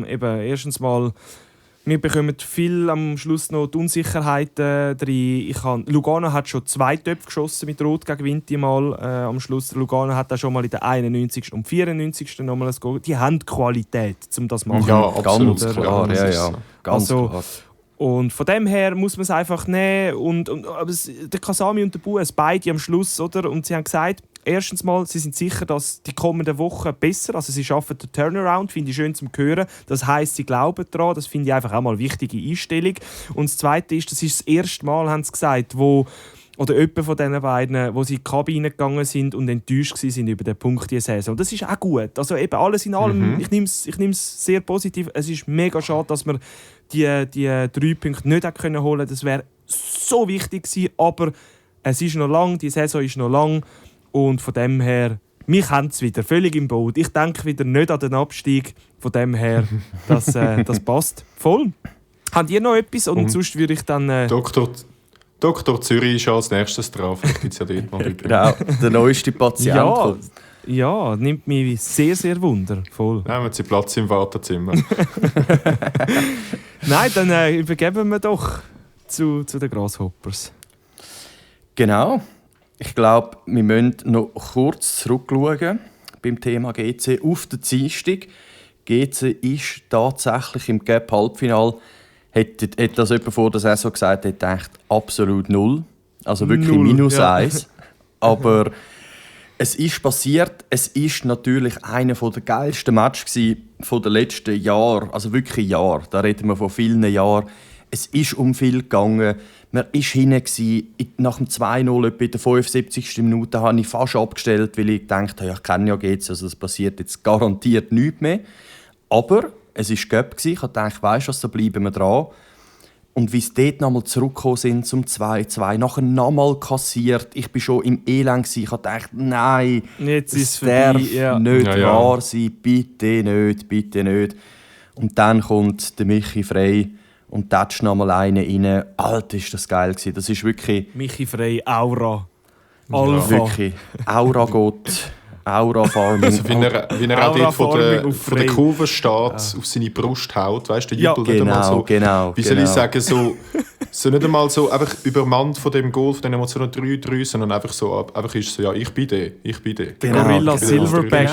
eben, erstens mal, wir bekommen viel am Schluss noch die Unsicherheiten rein. Lugano hat schon 2 Töpfe geschossen mit Rot gegen Vinti mal am Schluss. Lugano hat auch schon mal in der 91. und 94. nochmal ein Goal. Die haben Qualität, um das zu machen. Ja, absolut. Ganz klar. Ja. Ganz klar. Und von dem her muss man es einfach nehmen. Aber der Kasami und der Bues, beide am Schluss, oder? Und sie haben gesagt, erstens mal, sie sind sicher, dass die kommenden Wochen besser, also sie schaffen den Turnaround, finde ich schön zum Hören. Das heisst, sie glauben daran, das finde ich einfach auch mal eine wichtige Einstellung. Und das Zweite ist, das ist das erste Mal, haben sie gesagt, oder jemand von diesen beiden, wo sie in die Kabine gegangen sind und enttäuscht waren über den Punkt dieser Saison. Und das ist auch gut. Also eben alles in allem, ich nehme es sehr positiv. Es ist mega schade, dass wir die 3 Punkte nicht holen können. Das wäre so wichtig gewesen, aber es ist noch lang, die Saison ist noch lang. Und von dem her, mich haben es wieder völlig im Boot. Ich denke wieder nicht an den Abstieg. Von dem her, das passt voll. Habt ihr noch etwas? Und sonst würde ich dann... Dr. Zürich ist als nächstes drauf. Vielleicht gibt es ja dort mal Genau, der neueste Patient. Ja, nimmt mich sehr, sehr Wunder. Voll. Nehmen Sie Platz im Wartezimmer. Nein, dann übergeben wir doch zu den Grasshoppers. Genau. Ich glaube, wir müssen noch kurz zurückschauen beim Thema GC auf den Dienstag. GC ist tatsächlich im Gap-Halbfinale. Hätte das jemand vor der Saison gesagt, hätte gedacht, absolut 0. Also wirklich -1. Aber es ist passiert. Es ist natürlich einer der geilsten Matches der letzten Jahre. Also wirklich Jahre. Da reden wir von vielen Jahren. Es ist um viel gegangen. Man war hinten. Nach dem 2-0 in der 75. Minute habe ich fast abgestellt, weil ich dachte, ich kenne ja GC, also das passiert jetzt garantiert nichts mehr. Aber es war Göpp. Ich dachte, weisst du was, da bleiben wir dran. Und wie sie dort nochmal zurückgekommen sind zum 2-2, nachher nochmal kassiert. Ich war schon im Elend. Ich dachte, nein, jetzt es darf nicht wahr sein. Bitte nicht, bitte nicht. Und dann kommt der Michi Frey und tätscht nochmal einen rein. Alter, ist das geil gewesen. Das ist wirklich... Michi Frey, Aura. Alpha. Wirklich. Aura-Gott. Aura-Farming. Also wie er auch dort von der Kurve steht, auf seine Brust haut. Weißt du, der jubelt nicht einmal so. Genau. Wie soll ich sagen, so nicht einmal so einfach übermannt von dem Goal, von den Emotionen 3-3, sondern einfach so, einfach ist so, ja, ich bin der. Genau. Gorilla Silverback.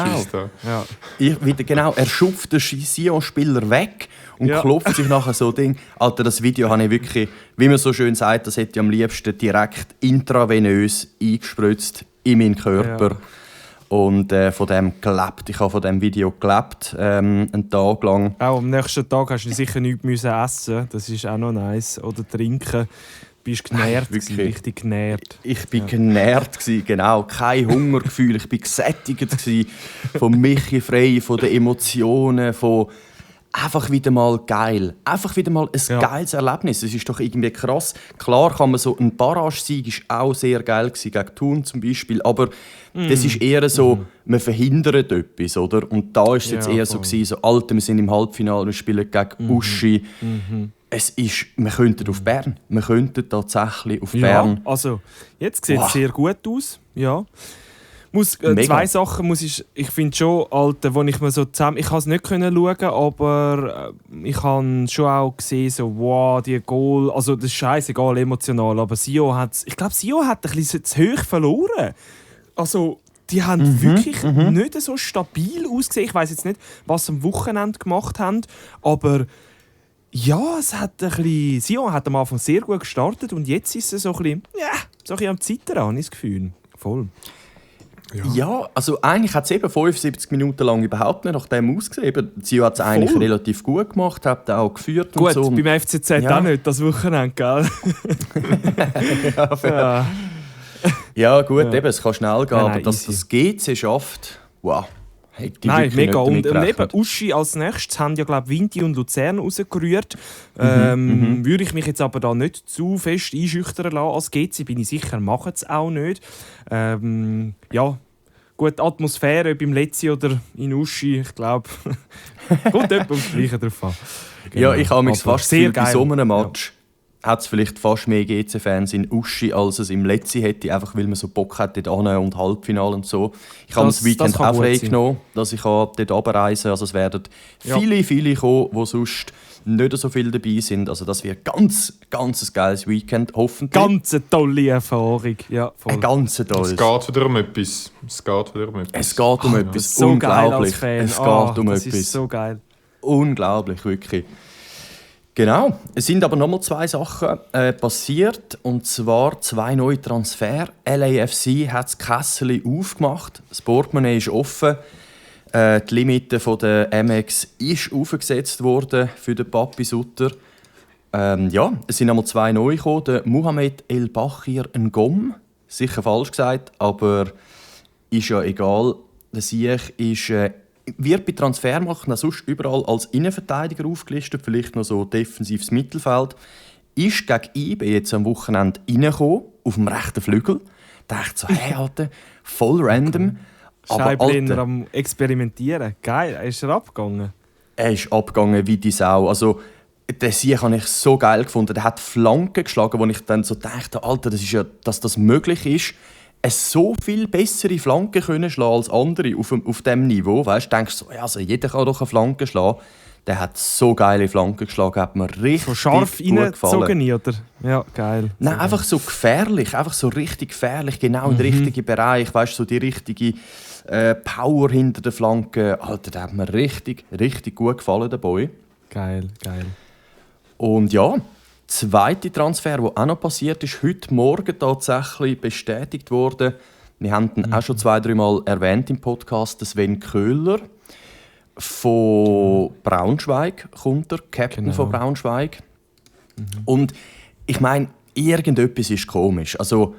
Genau. Er schupft den Sion-Spieler weg und klopft sich nachher so Ding. Alter, das Video habe ich wirklich, wie man so schön sagt, das hätte ich am liebsten direkt intravenös eingespritzt in meinen Körper. Ja. Und von dem gelebt. Ich habe von diesem Video gelebt, einen Tag lang. Auch am nächsten Tag hast du sicher nichts essen. Das ist auch noch nice. Oder trinken. Du bist genährt, richtig genährt. Ich war genährt, genau. Kein Hungergefühl. Ich war gesättigt von Michi Frey, von den Emotionen, von... Einfach wieder mal geil. Einfach wieder mal ein geiles Erlebnis. Es ist doch irgendwie krass. Klar kann man so ein Barrage-Sieg ist auch sehr geil gewesen, gegen Thun zum Beispiel. Aber das ist eher so, man verhindert etwas, oder? Und da war es jetzt eher so gewesen, so Alter, wir sind im Halbfinale, wir spielen gegen Uschi. Es ist, wir könnten auf Bern. Wir könnten tatsächlich auf Bern. Also, jetzt sieht es sehr gut aus. Ja. Zwei Sachen muss ich finde schon, Alter, wo ich mir so zusammen... Ich konnte es nicht schauen, aber ich habe schon auch gesehen, so, wow, die Goal... Also das ist scheißegal emotional, aber Sion hat... Ich glaube, Sion hat ein bisschen zu hoch verloren. Also, die haben wirklich nicht so stabil ausgesehen. Ich weiss jetzt nicht, was sie am Wochenende gemacht haben, aber... Ja, es hat ein bisschen... Sion hat am Anfang sehr gut gestartet und jetzt ist es so ein bisschen... so ein bisschen am Zittern, habe ich das Gefühl. Voll. Ja, also eigentlich hat es eben 75 Minuten lang überhaupt nicht nach dem ausgesehen. Sion hat es eigentlich relativ gut gemacht, hat auch geführt gut, und so. Beim FCZ auch nicht, das Wochenende, gell? Ja, gut, eben, es kann schnell gehen, aber dass easy. das GC schafft, wow. Nein, mega. Und eben Uschi als nächstes haben ja, glaube ich, Vinti und Luzern rausgerührt. Würde ich mich jetzt aber da nicht zu fest einschüchtern lassen als GC, bin ich sicher, machen es auch nicht. Ja, gut, Atmosphäre beim Letzi oder in Uschi, ich glaube, kommt etwa aufs Gleiche drauf an. Genau. Ja, ich habe mich fast sehr gefühlt, bei so einem Match hat es vielleicht fast mehr GC-Fans in Uschi, als es im Letzi hätte, einfach weil man so Bock hat dort hin und Halbfinale und so. Ich habe das Weekend auch frei genommen, dass ich dort runterreisen. Also es werden viele kommen, die sonst nicht so viele dabei sind. Also das wird ganz ein geiles Weekend, hoffentlich. Ganz eine tolle Erfahrung, ja, voll. Ganz tolles. Es geht wieder um etwas. Es geht um etwas. So geil Unglaublich. als Fan. Es geht um das etwas. Ist so geil. Unglaublich, wirklich. Genau, es sind aber nochmal 2 Sachen passiert. Und zwar 2 neue Transfer. LAFC hat das Kessel aufgemacht. Das Portemonnaie ist offen. Die Limite der MX ist aufgesetzt worden für den Papi Sutter. Ja, es sind nochmal 2 neu gekommen. Der Mohamed El Bachir Ngom. Sicher falsch gesagt, aber ist ja egal. Der Sieg ist... wird bei Transfermarkt sonst überall als Innenverteidiger aufgelistet, vielleicht noch so defensives Mittelfeld. Ist gegen IB jetzt am Wochenende reingekommen, auf dem rechten Flügel. Da dachte ich so, hey, Alter, voll random. Scheiblener am Experimentieren. Geil, ist er abgegangen? Er ist abgegangen wie die Sau. Also, den Sieg habe ich so geil gefunden. Er hat Flanken geschlagen, wo ich dann so dachte, Alter, das ist ja, dass das möglich ist. So viel bessere Flanken können schlagen als andere auf diesem Niveau. Weißt, du denkst so, ja, also jeder kann doch eine Flanke schlagen. Der hat so geile Flanken geschlagen, hat mir richtig so scharf gut gefallen. Oder? Ja, geil. Nein, so einfach so gefährlich, einfach so richtig gefährlich, genau im richtigen Bereich. Weißt, so die richtige Power hinter der Flanke. Alter, der hat mir richtig gut gefallen, der Boy. Geil. Und ja, zweite Transfer, der auch noch passiert ist, heute Morgen tatsächlich bestätigt worden. Wir haben ihn auch schon 2-3 Mal erwähnt im Podcast, Sven Köhler von Braunschweig kommt er, Captain von Braunschweig. Und ich meine, irgendetwas ist komisch. Also,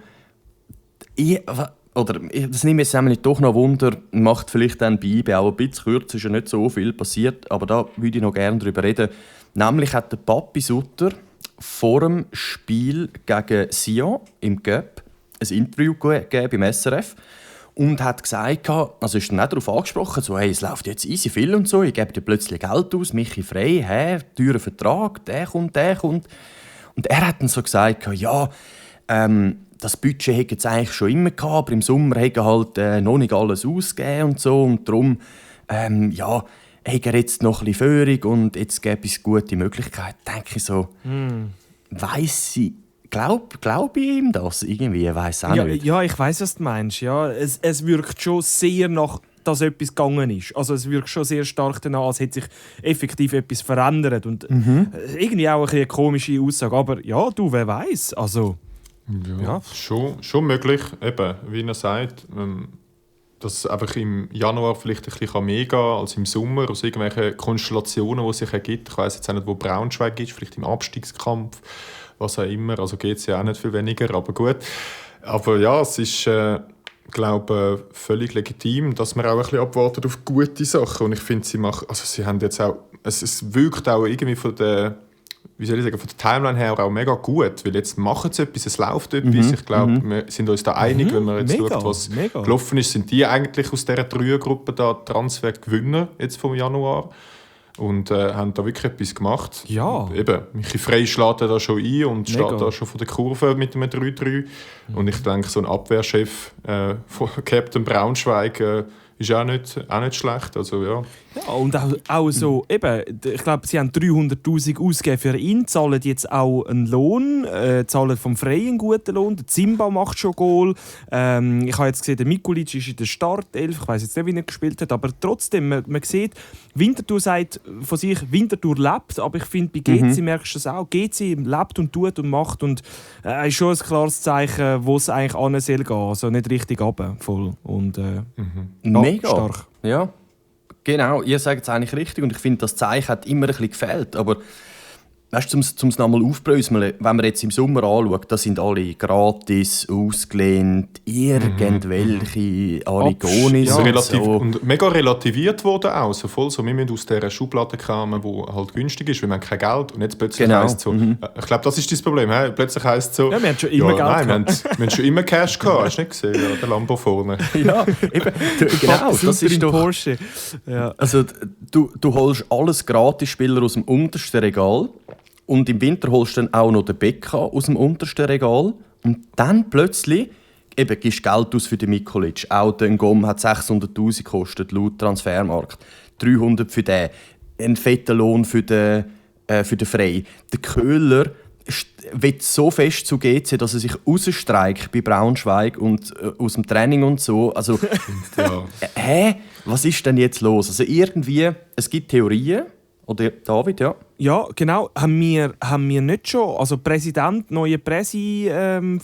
das nimmt jetzt nämlich doch noch Wunder, macht vielleicht dann bei IB auch ein bisschen kürzer, ist ja nicht so viel passiert, aber da würde ich noch gerne darüber reden. Nämlich hat der Papi Sutter vor dem Spiel gegen Sion im Cup ein Interview gegeben beim SRF und hat gesagt, also ist dann auch darauf angesprochen, so, hey, es läuft jetzt easy viel und so, ich gebe dir plötzlich Geld aus, Michi frei, teurer Vertrag, der kommt. Und er hat dann so gesagt, ja, das Budget hätte jetzt eigentlich schon immer gehabt, aber im Sommer hätte halt noch nicht alles ausgegeben und so und darum, ja, hat er jetzt noch ein bisschen Führung und jetzt gäbe es gute Möglichkeiten. Denke ich so, weiss ich, glaube ich ihm das irgendwie, weiss auch nicht. Ja, ich weiss, was du meinst. Ja, es wirkt schon sehr nach, dass etwas gegangen ist. Also es wirkt schon sehr stark danach, als hätte sich effektiv etwas verändert. Und irgendwie auch eine komische Aussage. Aber ja, du, wer weiß. Also, ja. Schon möglich, eben, wie er sagt, dass es einfach im Januar vielleicht ein bisschen mehr gehen kann als im Sommer, aus irgendwelchen Konstellationen, die es sich ergibt. Ich weiss jetzt auch nicht, wo Braunschweig ist, vielleicht im Abstiegskampf, was auch immer. Also geht es ja auch nicht viel weniger, aber gut. Aber ja, es ist, glaube völlig legitim, dass man auch ein bisschen abwartet auf gute Sachen. Und ich finde, sie haben jetzt auch, es wirkt auch irgendwie von der, wie soll ich sagen, von der Timeline her auch mega gut, weil jetzt machen sie etwas, es läuft etwas. Ich glaube, wir sind uns da einig, wenn man jetzt schaut, was gelaufen ist, sind die eigentlich aus dieser Dreiergruppe da Transfergewinner jetzt vom Januar. und haben da wirklich etwas gemacht. Ja. Eben, Michi Frey schlägt da schon ein und Mega. steht da schon von der Kurve mit einem 3-3. Und ich denke, so ein Abwehrchef von Captain Braunschweig ist auch nicht schlecht. Also, ja. Ja, und auch so, eben, ich glaube, sie haben 300'000 ausgegeben für ihn, zahlen jetzt auch einen Lohn, zahlen vom Freien einen guten Lohn, der Zimba macht schon Goal. Ich habe jetzt gesehen, der Mikulic ist in der Startelf, ich weiss jetzt nicht, wie er gespielt hat, aber trotzdem, man sieht, Winterthur sagt von sich, Winterthur lebt, aber ich finde, bei GC merkst du das auch, GC lebt und tut und macht und ist schon ein klares Zeichen, wo es eigentlich an soll gehen, also nicht richtig runter, voll. Und, Mega. stark. Ja, genau. Ihr sagt es eigentlich richtig und ich finde, das Zeichen hat immer ein bisschen gefehlt. Aber weißt du, um es nochmal aufbröseln, wenn man jetzt im Sommer anschaut, da sind alle gratis, ausgelehnt, irgendwelche Arigonis Ja, und relativ, so. und mega relativiert worden auch. So voll so, wir müssen aus dieser Schublade kommen, die halt günstig ist, weil wir haben kein Geld. Und jetzt plötzlich Genau. heisst es so, ich glaube, das ist das Problem. He? Plötzlich heisst es so, Ja, wir haben schon immer Geld nein, gehabt. wir haben schon immer Cash gehabt. Hast du nicht gesehen? Ja, der Lambo vorne. Ja, eben, genau. Das Super ist im doch, Porsche. Ja. also, du holst alles Gratisspieler aus dem untersten Regal und im Winter holst du dann auch noch den Becca aus dem untersten Regal und dann plötzlich eben, gibst Geld aus für den Mikulic. Auch der Ngom hat 600'000 gekostet, laut Transfermarkt. 300 für den. Ein fetter Lohn für den Frey. Der Köhler will so fest zu GC, dass er sich rausstreikt bei Braunschweig und aus dem Training und so. Also, Ja. was ist denn jetzt los? Also irgendwie, es gibt Theorien. Oder David, ja? Ja, genau. Haben wir nicht schon, also Präsident, neue Präsi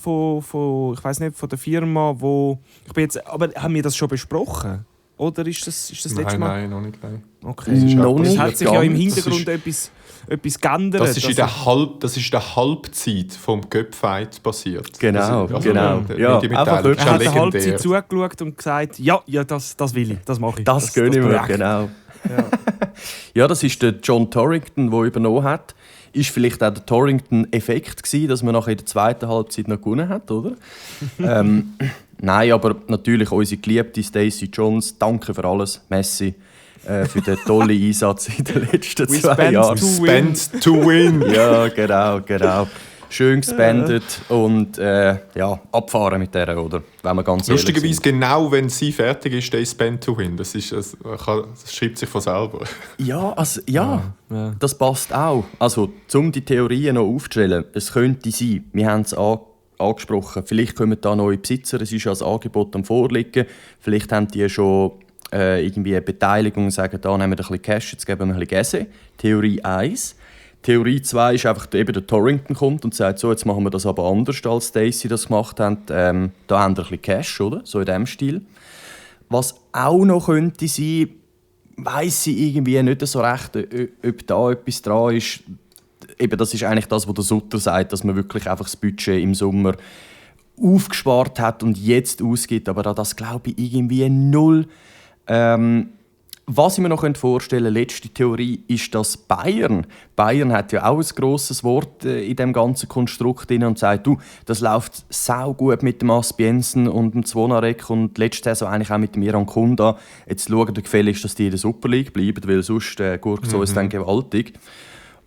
von ich weiß nicht, von der Firma, wo ich bin jetzt, aber haben wir das schon besprochen? Oder ist das letzte Mal? Nein, noch nicht. Nein. Okay. Noch Es nicht hat sich ja im ganz. Hintergrund etwas geändert. Das ist in der Halbzeit vom Cup-Fight passiert. Genau, das ist, genau. Die Ja, Medienmitteilung einfach ist er ja hat eine Halbzeit legendär. zugeschaut und gesagt, ja, das will ich, das mache ich. Das gönne ich mir, Projekt. genau. Ja. Ja, das ist der John Torrington, der übernommen hat. Ist vielleicht auch der Torrington-Effekt gewesen, dass man nachher in der zweiten Halbzeit noch gewonnen hat, oder? Nein, aber natürlich unsere geliebte Stacey Jones. Danke für alles, Messi, für den tollen Einsatz in den letzten We 2 spent Jahren. to Spend to win. Ja, genau. Schön gespendet und ja, abfahren mit der, oder? Wenn wir ganz ehrlich Lustigerweise, sind. genau wenn sie fertig ist, they spend to win. Das schreibt sich von selber. Ja, Ja. das passt auch. Also, um die Theorien noch aufzustellen, es könnte sein, wir haben es angesprochen, vielleicht kommen da neue Besitzer, es ist ja das Angebot am Vorliegen, vielleicht haben die schon irgendwie eine Beteiligung und sagen, da nehmen wir ein bisschen Cash, jetzt geben wir ein bisschen Gäse. Theorie 1. Theorie 2 ist einfach, eben der Torrington kommt und sagt, so, jetzt machen wir das aber anders, als Stacey das gemacht hat. Da haben wir ein bisschen Cash, oder? So in diesem Stil. Was auch noch könnte sein, weiss ich irgendwie nicht so recht, ob da etwas dran ist. Eben, das ist eigentlich das, was der Sutter sagt, dass man wirklich einfach das Budget im Sommer aufgespart hat und jetzt ausgibt. Aber das glaube ich irgendwie null. Was ich mir noch vorstellen könnte, letzte Theorie, ist, dass Bayern hat ja auch ein grosses Wort in dem ganzen Konstrukt drin und sagt, du, das läuft sau gut mit dem Aspiensen und dem Zvonarek und letzte Saison eigentlich auch mit dem Iran Kunda. Jetzt schauen wir gefälligst, dass die in der Super League bleiben, weil sonst gurkt es uns dann gewaltig.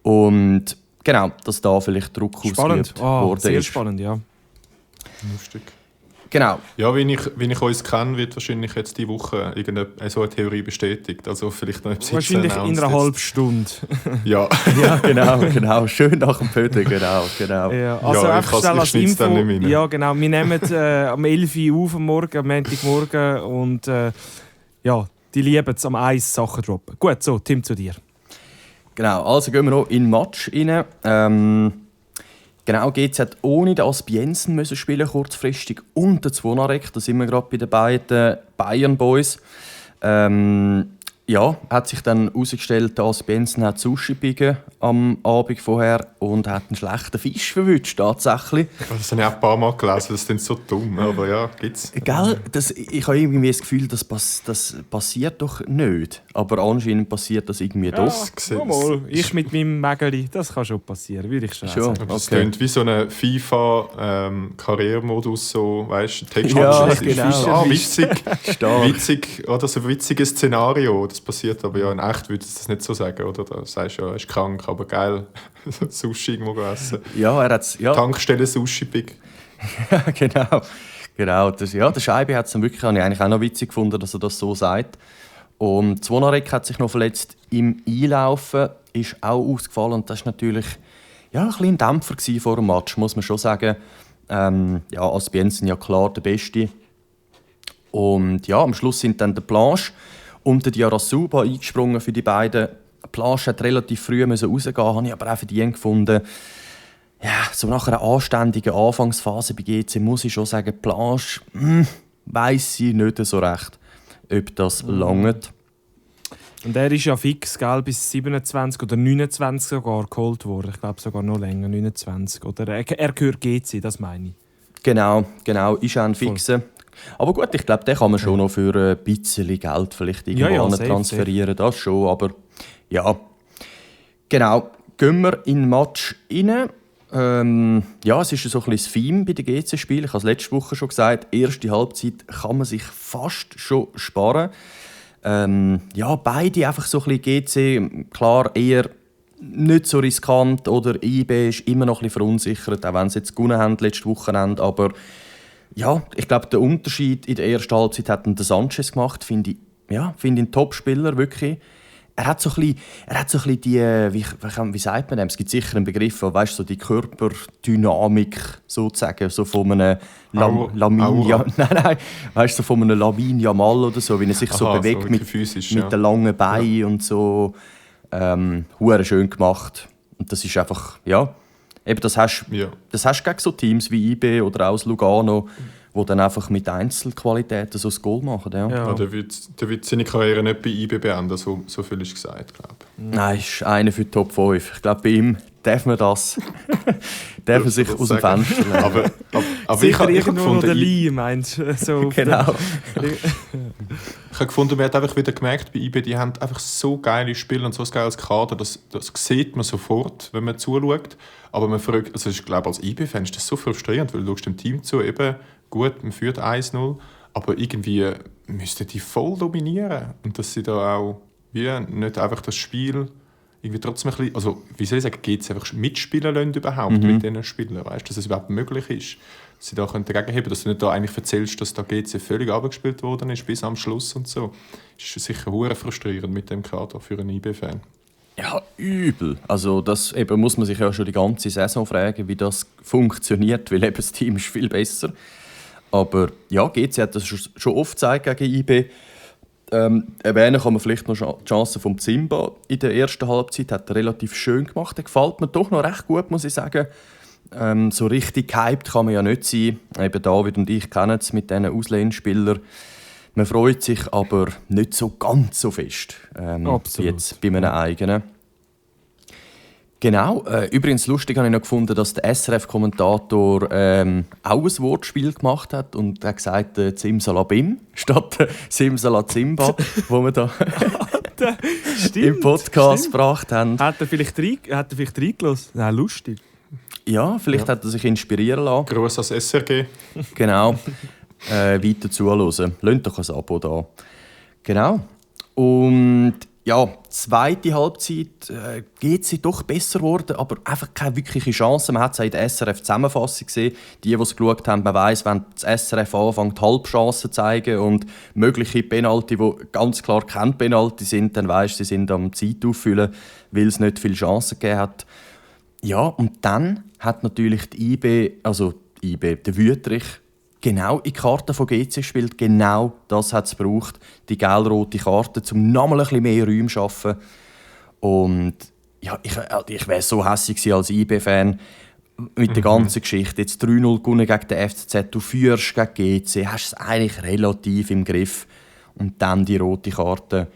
Und genau, dass da vielleicht Druck Spannend, ausgeübt worden sehr ist. spannend, ja. Lustig. Genau. Ja, wie ich uns kenne, wird wahrscheinlich jetzt diese Woche irgendeine so eine Theorie bestätigt. Also vielleicht noch ein bisschen Wahrscheinlich in einer halben Stunde. Ja. Ja, genau. Schön nach dem Pötte, genau. Ja, also Ja, einfach schnell ich als schneid's Info. dann nicht mehr rein. Ja, genau. Wir nehmen am 11 Uhr auf am Morgen, am Montagmorgen und ja, die lieben es am Eis Sachen droppen. Gut, so, Tim, zu dir. Genau, also gehen wir noch in den Match rein. Genau, GZ hat ohne den Aspiensen müssen spielen kurzfristig und den Zvonarek. Da sind wir gerade bei den beiden Bayern Boys. Ja, hat sich dann herausgestellt, der Aspiensen hat Sushi gebiegen am Abend vorher und hat einen schlechten Fisch verwünscht, tatsächlich. Das habe ich auch ein paar Mal gelesen, das ist so dumm, aber ja, gibt's. Gell? Ich habe irgendwie das Gefühl, das passiert doch nicht. Aber anscheinend passiert das irgendwie doch. Ja, mal. Ich mit meinem Mägeli, das kann schon passieren, würde ich schon Schon. sagen. Das Okay. klingt wie so ein FIFA-Karrieremodus, so, weißt du, Text Ja, abschließen, genau. witzig, Stark. witzig, oder so ein witziges Szenario. Das passiert. Aber ja, in echt würdest du das nicht so sagen, oder? Da sagst du ja, er ist krank, aber geil, Sushi irgendwo essen. Ja, er hat's, ja. Tankstelle-Sushi-Big. Ja, genau. Der Scheibe hat es wirklich eigentlich auch noch witzig gefunden, dass er das so sagt. Und Zvonarek hat sich noch verletzt im Einlaufen, ist auch ausgefallen. Und das war natürlich ein bisschen ein Dämpfer vor dem Match, muss man schon sagen. Aspiensen ja klar der Beste. Und ja, am Schluss sind dann der Planche und der Diarasuba eingesprungen für die beiden. Planche hat relativ früh rausgehen, habe ich aber auch verdient gefunden. Ja, so nach einer anständigen Anfangsphase bei GC muss ich schon sagen, Planche weiss ich nicht so recht, ob das langt. Und er ist ja fix, gell, bis 27 oder 29 sogar geholt worden. Ich glaube sogar noch länger, 29. Oder er gehört GC, das meine ich. Genau, ist auch ein Fixer. Aber gut, ich glaube, den kann man schon noch für ein bisschen Geld vielleicht irgendwo transferieren. Das schon, aber ja. Genau, gehen wir in den Match rein. Es ist so ein bisschen das Theme bei den GC-Spielen. Ich habe es letzte Woche schon gesagt, erste Halbzeit kann man sich fast schon sparen. Beide einfach so ein bisschen GC, klar eher nicht so riskant, oder IB ist immer noch ein bisschen verunsichert, auch wenn sie jetzt gewonnen haben letztes Wochenende. Aber ja, ich glaube, der Unterschied in der ersten Halbzeit hat der Sanchez gemacht, finde ich ein Top-Spieler, wirklich. Er hat so ein bisschen die, wie sagt man dem? Es gibt sicher einen Begriff, weißt, so die Körperdynamik sozusagen, so von einem Lamin Yamal oder so, wie er sich so bewegt, so mit physisch, mit den langen Beinen und so. Hure schön gemacht. Und das ist einfach, eben das hast du gegen so Teams wie IB oder auch Lugano, die dann einfach mit Einzelqualitäten so das Goal machen. Ja. Ja, der wird seine Karriere nicht bei IB beenden, so viel ist gesagt, glaube ich. Nein, ist einer für die Top 5. Ich glaube, bei ihm darf man das. darf man sich aus dem Fenster lehnen. Aber ich habe gefunden, der Lee, meinst du? So genau. Ich habe gefunden, man hat einfach wieder gemerkt, bei IB, die haben einfach so geile Spieler und so ein geiles Kader, das sieht man sofort, wenn man zuschaut. Aber man fragt, also ich glaube, als IB-Fan ist das so frustrierend, weil du schaust dem Team zu, eben, gut, man führt 1-0, aber irgendwie müssten die voll dominieren. Und dass sie da auch nicht einfach das Spiel irgendwie trotzdem ein bisschen, also wie soll ich sagen, geht es einfach mitspielen lassen überhaupt mit diesen Spielern, weißt, dass es überhaupt möglich ist, dass sie da dagegen heben, dass du nicht da eigentlich erzählst, dass da GC völlig abgespielt worden ist bis am Schluss und so. Das ist sicher hure frustrierend mit dem Kader für einen IB-Fan. Ja, übel. Also das eben muss man sich ja schon die ganze Saison fragen, wie das funktioniert, weil eben das Team ist viel besser. Aber ja, GC hat das schon oft gezeigt gegen IB. Erwähnen kann man vielleicht noch die Chance von Zimba in der ersten Halbzeit. Hat er relativ schön gemacht. Der gefällt mir doch noch recht gut, muss ich sagen. So richtig gehypt kann man ja nicht sein. Eben David und ich kennen es mit diesen Ausländerspielern. Man freut sich aber nicht so ganz so fest. Wie jetzt bei meinen eigenen. Genau. Übrigens lustig habe ich noch gefunden, dass der SRF-Kommentator auch ein Wortspiel gemacht hat und hat gesagt Zimsalabim statt Simsalazimba, wo wir da im Podcast gebracht haben. Hat er vielleicht reingelassen? Nein, lustig. Ja, vielleicht hat er sich inspirieren lassen. Gruß als SRG. Genau. Weiter zuhören. Lasst doch ein Abo da. Genau. Und ja, zweite Halbzeit geht sie doch besser geworden, aber einfach keine wirkliche Chance. Man hat es in der SRF-Zusammenfassung gesehen. Die es geschaut haben, man weiss, wenn das SRF anfängt, Halbchancen zu zeigen und mögliche Penalty, die ganz klar kein Penalty sind, dann weisst du, sie sind am Zeit auffüllen, weil es nicht viele Chancen gegeben hat. Ja, und dann hat natürlich die IB, der Wüthrich, genau in die Karte von GC gespielt. Genau das hat es gebraucht, die gelb-rote Karte, um nochmal ein bisschen mehr Räume zu schaffen. Und ja, ich wäre so hässlich als IB-Fan mit der ganzen Geschichte. Jetzt 3-0 gewonnen gegen den FCZ, du führst gegen GC, hast es eigentlich relativ im Griff. Und dann die rote Karte.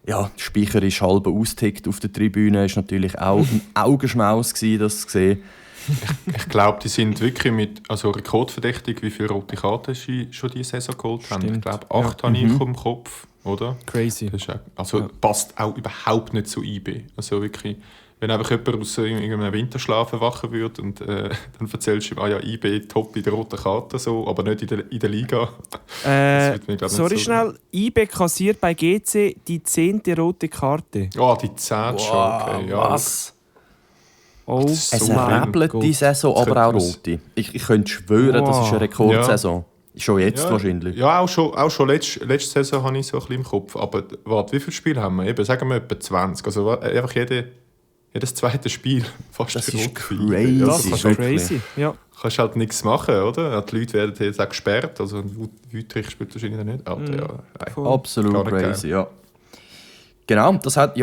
Ja, der Speicher ist halb ausgetickt auf der Tribüne. Es war natürlich auch ein Augenschmaus, das zu sehen. Ich glaube, die sind wirklich rekordverdächtig, wie viele rote Karten sie schon diese Saison geholt haben. Ich glaube, 8 habe ich im Kopf, oder? Crazy. Das ist passt auch überhaupt nicht zu IB. Also wirklich wenn einfach jemand aus irgendeinem Winterschlaf erwachen würde und dann erzählst du ihm, IB top in der roten Karte, so, aber nicht in der Liga. Sorry, so schnell. IB kassiert bei GC die 10. rote Karte. Die 10 schon, okay. Ja, was? Oh, Es errebelt die Saison, aber auch rote. Ich könnte schwören, das ist eine Rekordsaison. Schon jetzt wahrscheinlich. Ja, auch schon letzte Saison habe ich so ein bisschen im Kopf. Aber warte, wie viele Spiele haben wir? Eben, sagen wir etwa 20. Also einfach jedes zweite Spiel fast Das ist rot. crazy. Das ist crazy. Ja. Kannst halt nichts machen, oder? Die Leute werden jetzt auch gesperrt. Also Wüttrich spielt wahrscheinlich nicht. Alter, Absolut crazy, ja. Genau, das hat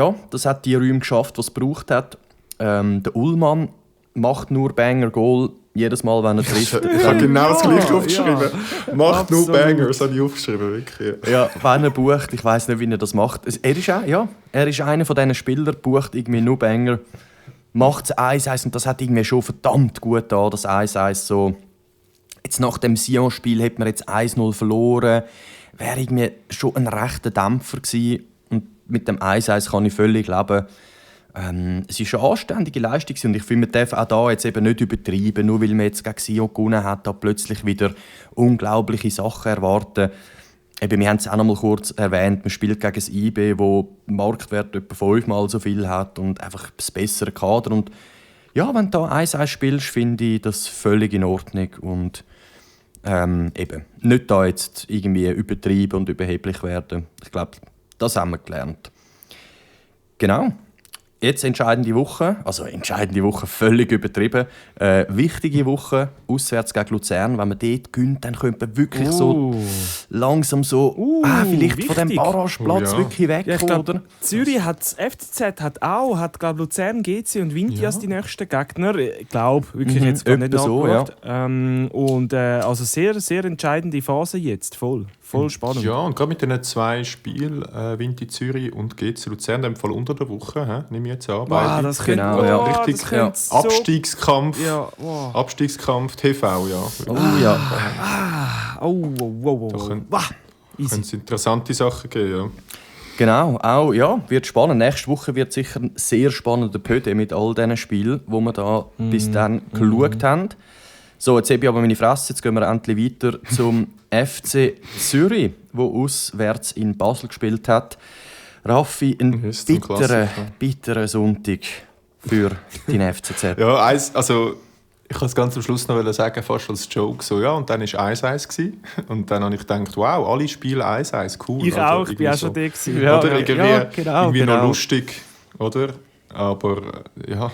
die Räume geschafft, die es gebraucht hat. Der Ullmann macht nur Banger-Goal jedes Mal, wenn er trifft. Ich habe genau das Gleiche aufgeschrieben. Ja. Macht nur Absolut. Bangers, habe ich aufgeschrieben, wirklich. Ja, wenn er bucht, ich weiss nicht, wie er das macht. Er ist einer von diesen Spielern, bucht irgendwie nur Banger, macht es 1-1 und das hat irgendwie schon verdammt gut da, das 1-1 so. Jetzt nach dem Sion-Spiel hat man jetzt 1-0 verloren, wäre irgendwie schon ein rechter Dämpfer gewesen und mit dem 1-1 kann ich völlig leben. Es ist eine anständige Leistung und ich finde, man darf auch da jetzt eben nicht übertreiben, nur weil man jetzt gegen Sion gewonnen hat, da plötzlich wieder unglaubliche Sachen erwarten. Eben, wir haben es auch noch mal kurz erwähnt, man spielt gegen das IB, wo Marktwert etwa 5-mal so viel hat und einfach das bessere Kader. Und ja, wenn du da 1-1 spielst, finde ich das völlig in Ordnung und eben, nicht da jetzt irgendwie übertreiben und überheblich werden. Ich glaube, das haben wir gelernt. Genau. Jetzt entscheidende Woche völlig übertrieben. Wichtige Woche, auswärts gegen Luzern. Wenn man dort gewinnt, dann könnte man wirklich so langsam so vielleicht wichtig. von dem Barrageplatz wirklich weg. Ja, ich glaub, oder? Zürich hat das FCZ hat glaub, Luzern, GC und Vinti als die nächsten Gegner. Ich glaube, wirklich jetzt gar nicht so, nachgeschaut. Also sehr, sehr entscheidende Phase jetzt, voll spannend. Ja, und gerade mit diesen 2 Spielen, Vinti Zürich und GC Luzern, in dem Fall unter der Woche, nehme ich jetzt an. Wow, das könnte, richtig das könnte so... Abstiegskampf, Ja, wow. Abstiegskampf TV, ja. Oh ja. Da können es interessante Sachen geben, ja. Genau, auch ja, wird spannend. Nächste Woche wird sicher ein sehr spannender Pöde mit all diesen Spielen, die wir da bis dann geschaut haben. So, jetzt habe ich aber meine Fresse. Jetzt gehen wir endlich weiter zum FC Zürich, der auswärts in Basel gespielt hat. Raffi, ein bitterer Sonntag für deinen FCZ. Ja, also ich kann es ganz am Schluss noch sagen, fast als Joke. So, ja, und dann war 1-1 gewesen. Und dann habe ich gedacht, wow, alle Spiele 1-1, cool. Ich also, auch, ich bin auch schon da gewesen. Oder irgendwie genau. noch lustig, oder? Aber ja,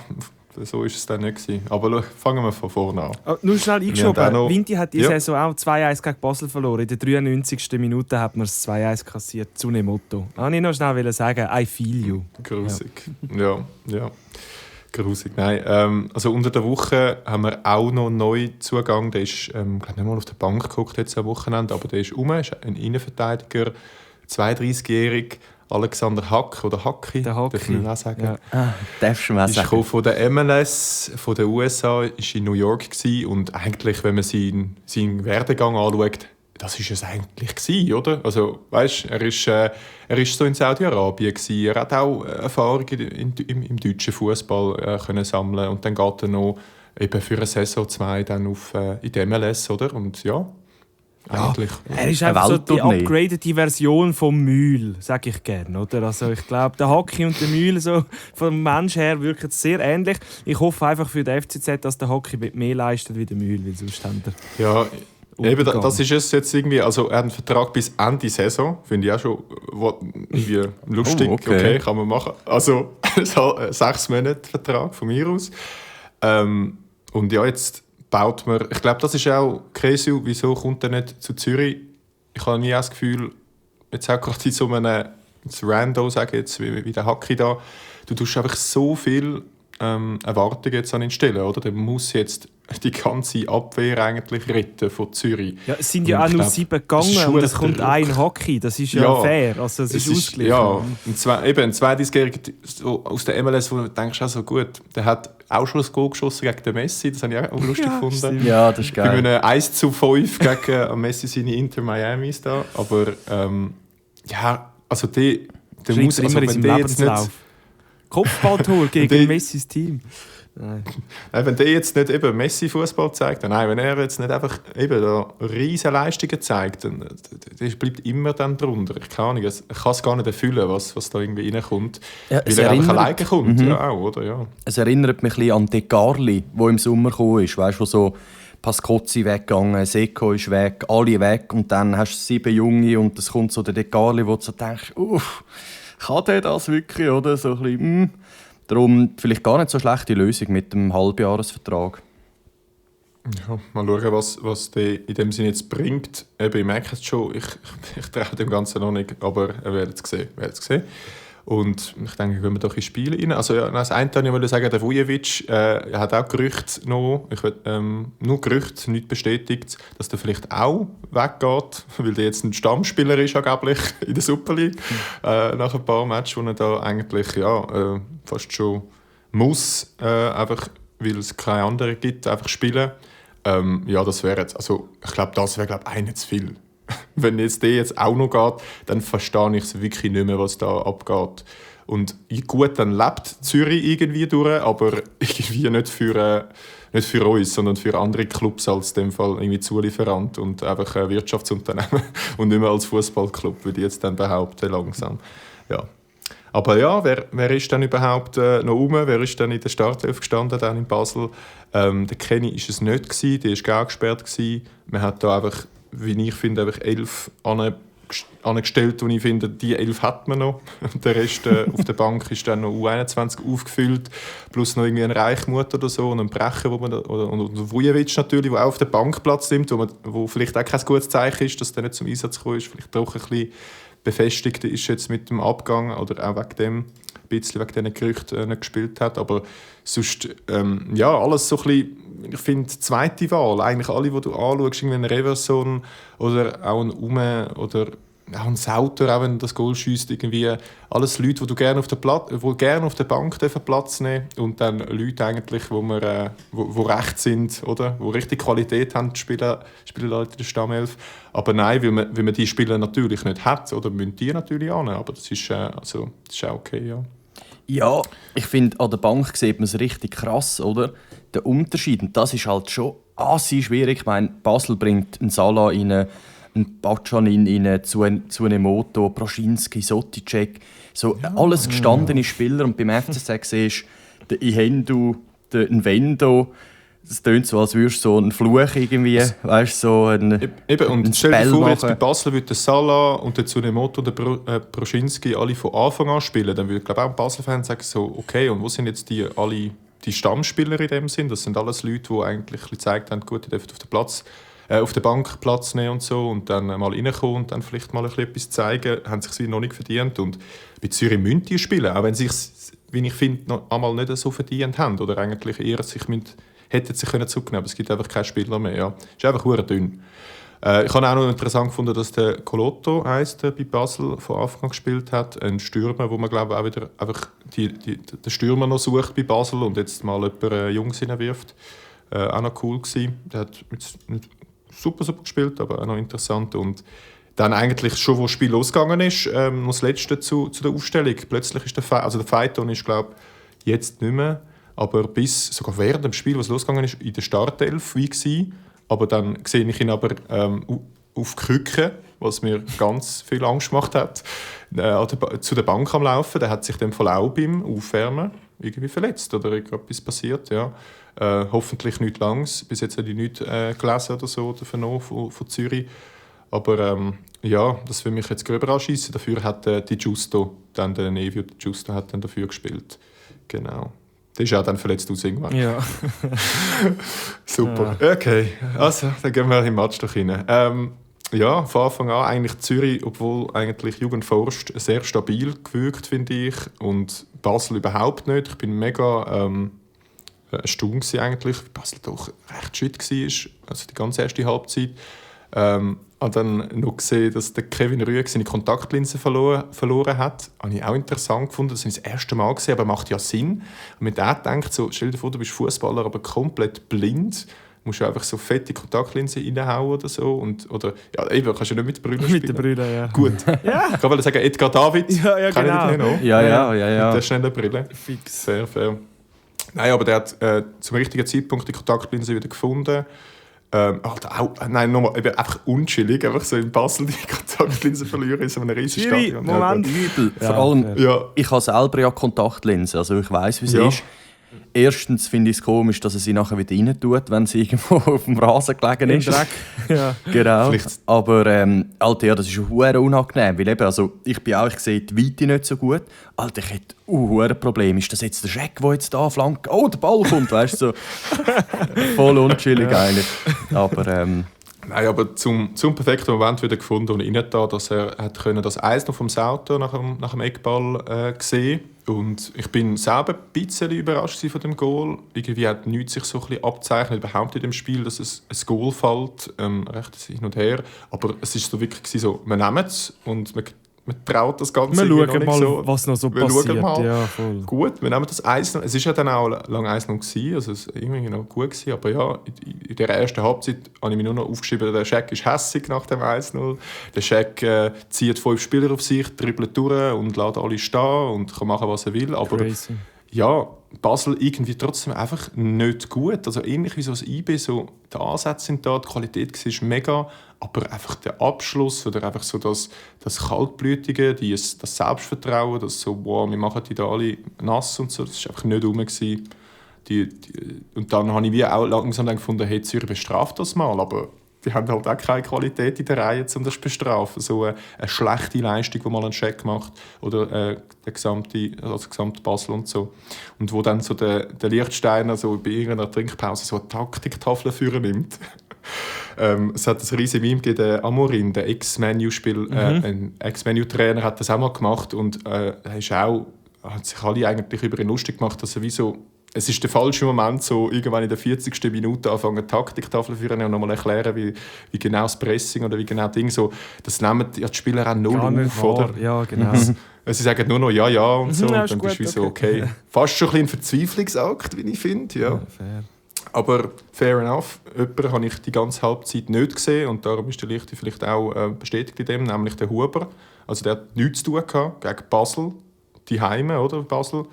so war es dann nicht gewesen. Aber fangen wir von vorne an. Nur schnell eingeschoben. Vinti hat die Ja. Saison auch 2-1 gegen Basel verloren. In der 93. Minute hat man es 2-1 kassiert. Tsunemoto. Wollte ich noch schnell sagen, I feel you. Grusig. Ja. Grusig, nein. Also unter der Woche haben wir auch noch einen neuen Zugang. Der ist, ich glaube nicht mal auf der Bank geguckt jetzt am Wochenende, aber der ist ist ein Innenverteidiger, 32-jährig, Alexander Hack oder Hacki, Der Hacki. darf ich auch sagen. Ja. Darfst du mal Ist sagen. gekommen von der MLS, von den USA, ist in New York gewesen. Und eigentlich, wenn man seinen Werdegang anschaut, das war es eigentlich gewesen, oder? Also, weißt, er ist so in Saudi-Arabien gewesen. Er hat auch Erfahrung im deutschen Fußball können sammeln und dann geht er noch eben für eine Saison 2 dann in die MLS, oder? Und ja, eigentlich. Er ist einfach so die upgradete Version vom Mühl, sage ich gerne, oder? Also ich glaube, der Hacki und der Mühl so vom Mensch her wirken sehr ähnlich. Ich hoffe einfach für den FCZ, dass der Hacki mehr leistet wie der Mühl, weil sonst haben wir... Ja, eben, das ist es jetzt irgendwie. Also er hat einen Vertrag bis Ende Saison, finde ich auch schon irgendwie lustig. Okay, kann man machen. Also 6 Monate Vertrag von mir aus. Und ja, jetzt baut man. Ich glaube, das ist auch Kresu. Wieso kommt er nicht zu Zürich? Ich habe nie das Gefühl, jetzt auch gerade in so einem Rando, sage jetzt, wie der Hacki da, du tust einfach so viel Erwartungen jetzt an ihn stellen, oder? Der muss jetzt die ganze Abwehr eigentlich retten von Zürich. Ja, es sind ja auch nur 7 gegangen und es kommt ein Hacki. Das ist ja fair. Also, es ist ausgeglichen. Ja, und ein 32-Jähriger aus der MLS, wo du denkst, also gut, der hat auch schon ein Goal geschossen gegen den Messi. Das habe ich auch lustig gefunden. Stimmt. Ja, das ist geil. Bei einem 1-5 gegen Messi seine Inter Miamis da. Aber ja, also der muss immer in seinem jetzt nicht... Lebenslauf. Kopfballtor gegen Messis Team. Nein, wenn der jetzt nicht eben Messi-Fußball zeigt, nein, wenn er jetzt nicht einfach eben da riesen Leistungen zeigt, dann bleibt immer dann drunter. Ich kann es gar nicht erfüllen, was da irgendwie reinkommt, ja, weil er einfach alleine kommt. Ja, auch, oder? Ja. Es erinnert mich ein bisschen an De Carli, der im Sommer gekommen ist, weißt du, wo so Pascozzi weggegangen, Seko ist weg, alle weg und dann hast du 7 Junge und es kommt so der De Carli, wo du so denkst, kann der das wirklich, oder? So ein bisschen, Darum vielleicht gar nicht so schlechte Lösung mit dem Halbjahresvertrag. Ja, mal schauen, was der in dem Sinne jetzt bringt. Eben, ich merke es schon, ich traue dem Ganzen noch nicht, aber wir werden es sehen. Und ich denke, gehen wir doch in Spiele rein. Also ja, das eine wollte ich sagen, der Vujovic hat auch Gerüchte noch, nur Gerüchte, nicht bestätigt, dass der vielleicht auch weggeht, weil der jetzt ein Stammspieler ist angeblich in der Super League. Nach ein paar Matches, wo er da eigentlich fast schon muss, einfach weil es keine anderen gibt, einfach spielen. Das wäre jetzt, also ich glaube, das wäre einer zu viel. Wenn jetzt der jetzt auch noch geht, dann verstehe ich es wirklich nicht mehr, was da abgeht. Und gut, dann lebt Zürich irgendwie durch, aber irgendwie nicht für uns, sondern für andere Clubs als in dem Fall irgendwie Zulieferant und einfach ein Wirtschaftsunternehmen und nicht mehr als Fußballclub, würde ich jetzt dann behaupten, langsam. Ja. Aber ja, wer ist denn überhaupt noch rum? Wer ist denn in der Startelf gestanden dann in Basel? Der Kenny war es nicht gewesen, der war gar gesperrt gewesen. Man hat da einfach, wie ich finde, einfach 11 angestellt, und ich finde, die 11 hat man noch. Der Rest auf der Bank ist dann noch U21 aufgefüllt, plus noch irgendwie ein Reichmuth oder so und ein Brecher, und Vujovic natürlich, der auch auf der Bank Platz nimmt, wo vielleicht auch kein gutes Zeichen ist, dass der nicht zum Einsatz gekommen ist, vielleicht doch ein bisschen befestigt ist jetzt mit dem Abgang oder auch wegen diesen Gerüchten nicht gespielt hat, aber sonst, alles so ein bisschen, ich finde, zweite Wahl, eigentlich alle, die du anschaust, irgendwie ein Reverson oder auch ein Ume oder auch ein Sauter, auch wenn das Goal schiesst, irgendwie alles Leute, die gerne auf der Bank Platz nehmen dürfen und dann Leute eigentlich, wo recht sind, oder? Wo richtig Qualität haben, spielen Leute in der Stammelf. Aber nein, weil man die Spieler natürlich nicht hat, oder müssen die natürlich an, aber das ist auch okay, ja. Ja, ich finde, an der Bank sieht man es richtig krass, oder? Der Unterschied, und das ist halt schon schwierig. Ich meine, Basel bringt einen Salah rein, einen Bacanin rein, Tsunemoto, Proschinski, Soticek. So alles gestandene Spieler. Und beim FCZ siehst du den Ihendu, den Wendo. Das klingt so, als würdest du so einen Fluch irgendwie, weißt, so einen und stell dir vor, jetzt bei Basel würde der Salah und der Tsunemoto und der Proschinski alle von Anfang an spielen. Dann würde, glaube ich, auch ein Basel-Fan sagen, so, okay, und wo sind jetzt die Stammspieler in dem Sinn? Das sind alles Leute, die eigentlich gezeigt haben, gut, die dürfen auf der Bank Platz nehmen und so und dann mal reinkommen und dann vielleicht mal etwas zeigen, haben sich noch nicht verdient. Und bei Zürich müssen die spielen, auch wenn sie sich, wie ich finde, noch einmal nicht so verdient haben oder eigentlich eher hätten sich zurücknehmen können, aber es gibt einfach keine Spieler mehr. Ja. Es ist einfach verdammt dünn. Ich habe auch noch interessant gefunden, dass der Colotto heisst, der bei Basel von Anfang an gespielt hat. Ein Stürmer, wo man glaube auch wieder einfach den Stürmer noch sucht bei Basel und jetzt mal jemanden Jungs hineinwirft. Auch noch cool gewesen. Der hat jetzt nicht super gespielt, aber auch noch interessant. Und dann eigentlich schon, wo das Spiel losgegangen ist, noch das Letzte zu der Aufstellung. Plötzlich ist der Phaeton ist, glaube ich, jetzt nicht mehr, aber sogar während dem Spiel, was losgegangen ist, in der Startelf war. Aber dann sehe ich ihn aber auf Krücken, was mir ganz viel Angst gemacht hat, zu der Bank am Laufen. Der hat sich dann voll auch beim Aufwärmen irgendwie verletzt oder etwas passiert. Ja. Hoffentlich nichts Langes. Bis jetzt habe ich nichts gelesen oder so oder vernommen von Zürich. Aber das will mich jetzt gröber anschiessen. Dafür hat Di Giusto, dann der Nevio Di Giusto, hat dann dafür gespielt. Genau. Der ist auch dann verletzt aus irgendwann. Ja. Super. Ja. Okay, also dann gehen wir in den Match doch rein. Von Anfang an eigentlich Zürich, obwohl eigentlich Jugend Forst sehr stabil gewirkt, finde ich. Und Basel überhaupt nicht. Ich bin mega erstaunt eigentlich, weil Basel doch recht shit war. Also die ganze erste Halbzeit. Und dann noch gesehen, dass der Kevin Rüegg seine Kontaktlinse verloren hat. Das habe ich auch interessant gefunden. Das habe ich das erste Mal gesehen, aber macht ja Sinn. Und mit dem denkt so, stell dir vor, du bist Fußballer, aber komplett blind. musst du einfach so fette Kontaktlinsen reinhauen oder so. Oder, ja, eben, kannst du nicht mit den Brüdern Mit spielen. den Brüdern, ja. Gut. Ich wollte sagen, Edgar David. Ja, Kennt ihr genau. den noch? Ja. Mit der schnellen Brille. Fix. Sehr fair. Nein, aber der hat zum richtigen Zeitpunkt die Kontaktlinse wieder gefunden. Nochmal, einfach unchillig, einfach so in Basel die Kontaktlinse verlieren in so einem riesigen Schwierig, Stadion. Moment. Übel. Ja, Vor allem, Ja. ich habe selber ja Kontaktlinsen, also ich weiss, wie sie Ja. ist. Erstens finde ich es komisch, dass er sie nachher wieder rein tut, wenn sie irgendwo auf dem Rasen gelegen Im ist. Dreck. Ja. Genau. Vielleicht- Aber Alter, ja, das ist hure unangenehm, weil eben, also ich sehe die Weite nicht so gut. Alter, ich hätte ein Problem. Ist das jetzt der Scheck, der jetzt da flankt? Oh, der Ball kommt, weißt du, so. Voll unchillig eigentlich. Aber Nein, aber zum perfekten Moment wieder gefunden und innen da, dass er hat können das Eis noch vom Sauter nach dem Eckball sehen. Und ich bin selber ein bisschen überrascht von dem Goal. Irgendwie hat nichts sich so ein bisschen abzeichnet, überhaupt in dem Spiel, dass es ein Goal fällt, recht hin und her. Aber es ist so wirklich so, wir nehmen es und man traut das Ganze Wir irgendwie schauen noch mal, nicht so. was noch so Wir schauen passiert. mal. Ja, voll. Gut, wir nehmen das 1-0. Es war ja dann auch lange 1-0 gewesen, also es war irgendwie noch gut gewesen, aber ja, in der ersten Halbzeit habe ich mir nur noch aufgeschrieben, der Scheck ist hässig nach dem 1-0. Der Scheck zieht 5 Spieler auf sich, dribbelt durch und lässt alle stehen und kann machen, was er will. Aber Crazy. ja, Basel irgendwie trotzdem einfach nicht gut. Also ähnlich wie so das IB, so die Ansätze sind da, die Qualität war mega, aber einfach der Abschluss oder einfach so das Kaltblütige, das Selbstvertrauen, das so, wow, wir machen die da alle nass und so, das war einfach nicht rum gewesen. Und dann habe ich wie auch langsam dann gefunden, hey, Zürich bestraft das mal, aber die haben halt auch keine Qualität in der Reihe, um das zu bestrafen. So eine schlechte Leistung, die mal einen Check macht, oder der gesamte Basel und so. Und wo dann so der Lichtsteiner so bei irgendeiner Trinkpause so eine Taktiktafel führen nimmt. Es hat ein riesiges Meme gegeben, der Amorim, der ein Ex-Menu-Trainer, hat das auch mal gemacht und hat sich alle eigentlich über ihn lustig gemacht, dass er wie so, es ist der falsche Moment, so irgendwann in der 40. Minute anfangen, Taktiktafel zu führen und nochmal erklären, wie genau das Pressing oder wie genau das Ding so, das nehmen die Spieler auch null Gar nicht auf, oder? wahr. Ja, genau. Sie sagen nur noch ja und so, Ja, und dann ist bist du wie gut, so, okay. Fast schon ein bisschen ein Verzweiflungsakt, wie ich finde, ja. Fair. Aber fair enough, jemanden habe ich die ganze Halbzeit nicht gesehen und darum ist der Lichte vielleicht auch bestätigt in dem, nämlich der Huber. Also der hat nichts zu tun gehabt gegen Basel, die Heime, oder? Basel,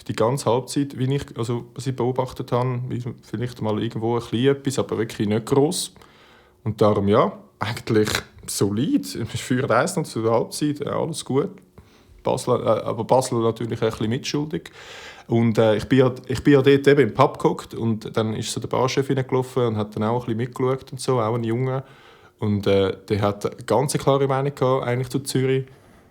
die ganze Halbzeit, was ich beobachtet habe, vielleicht mal irgendwo ein bisschen etwas, aber wirklich nicht gross. Und darum, ja, eigentlich solid. Wir führen 1 noch zu der Halbzeit, alles gut. Aber Basel natürlich ein bisschen mitschuldig. Und ich bin ja dort eben im Pub gehockt und dann ist so der Barchef hineingelaufen und hat dann auch ein bisschen mitgeschaut und so, auch ein Junge. Und der hat eine ganz klare Meinung gehabt, eigentlich zu Zürich.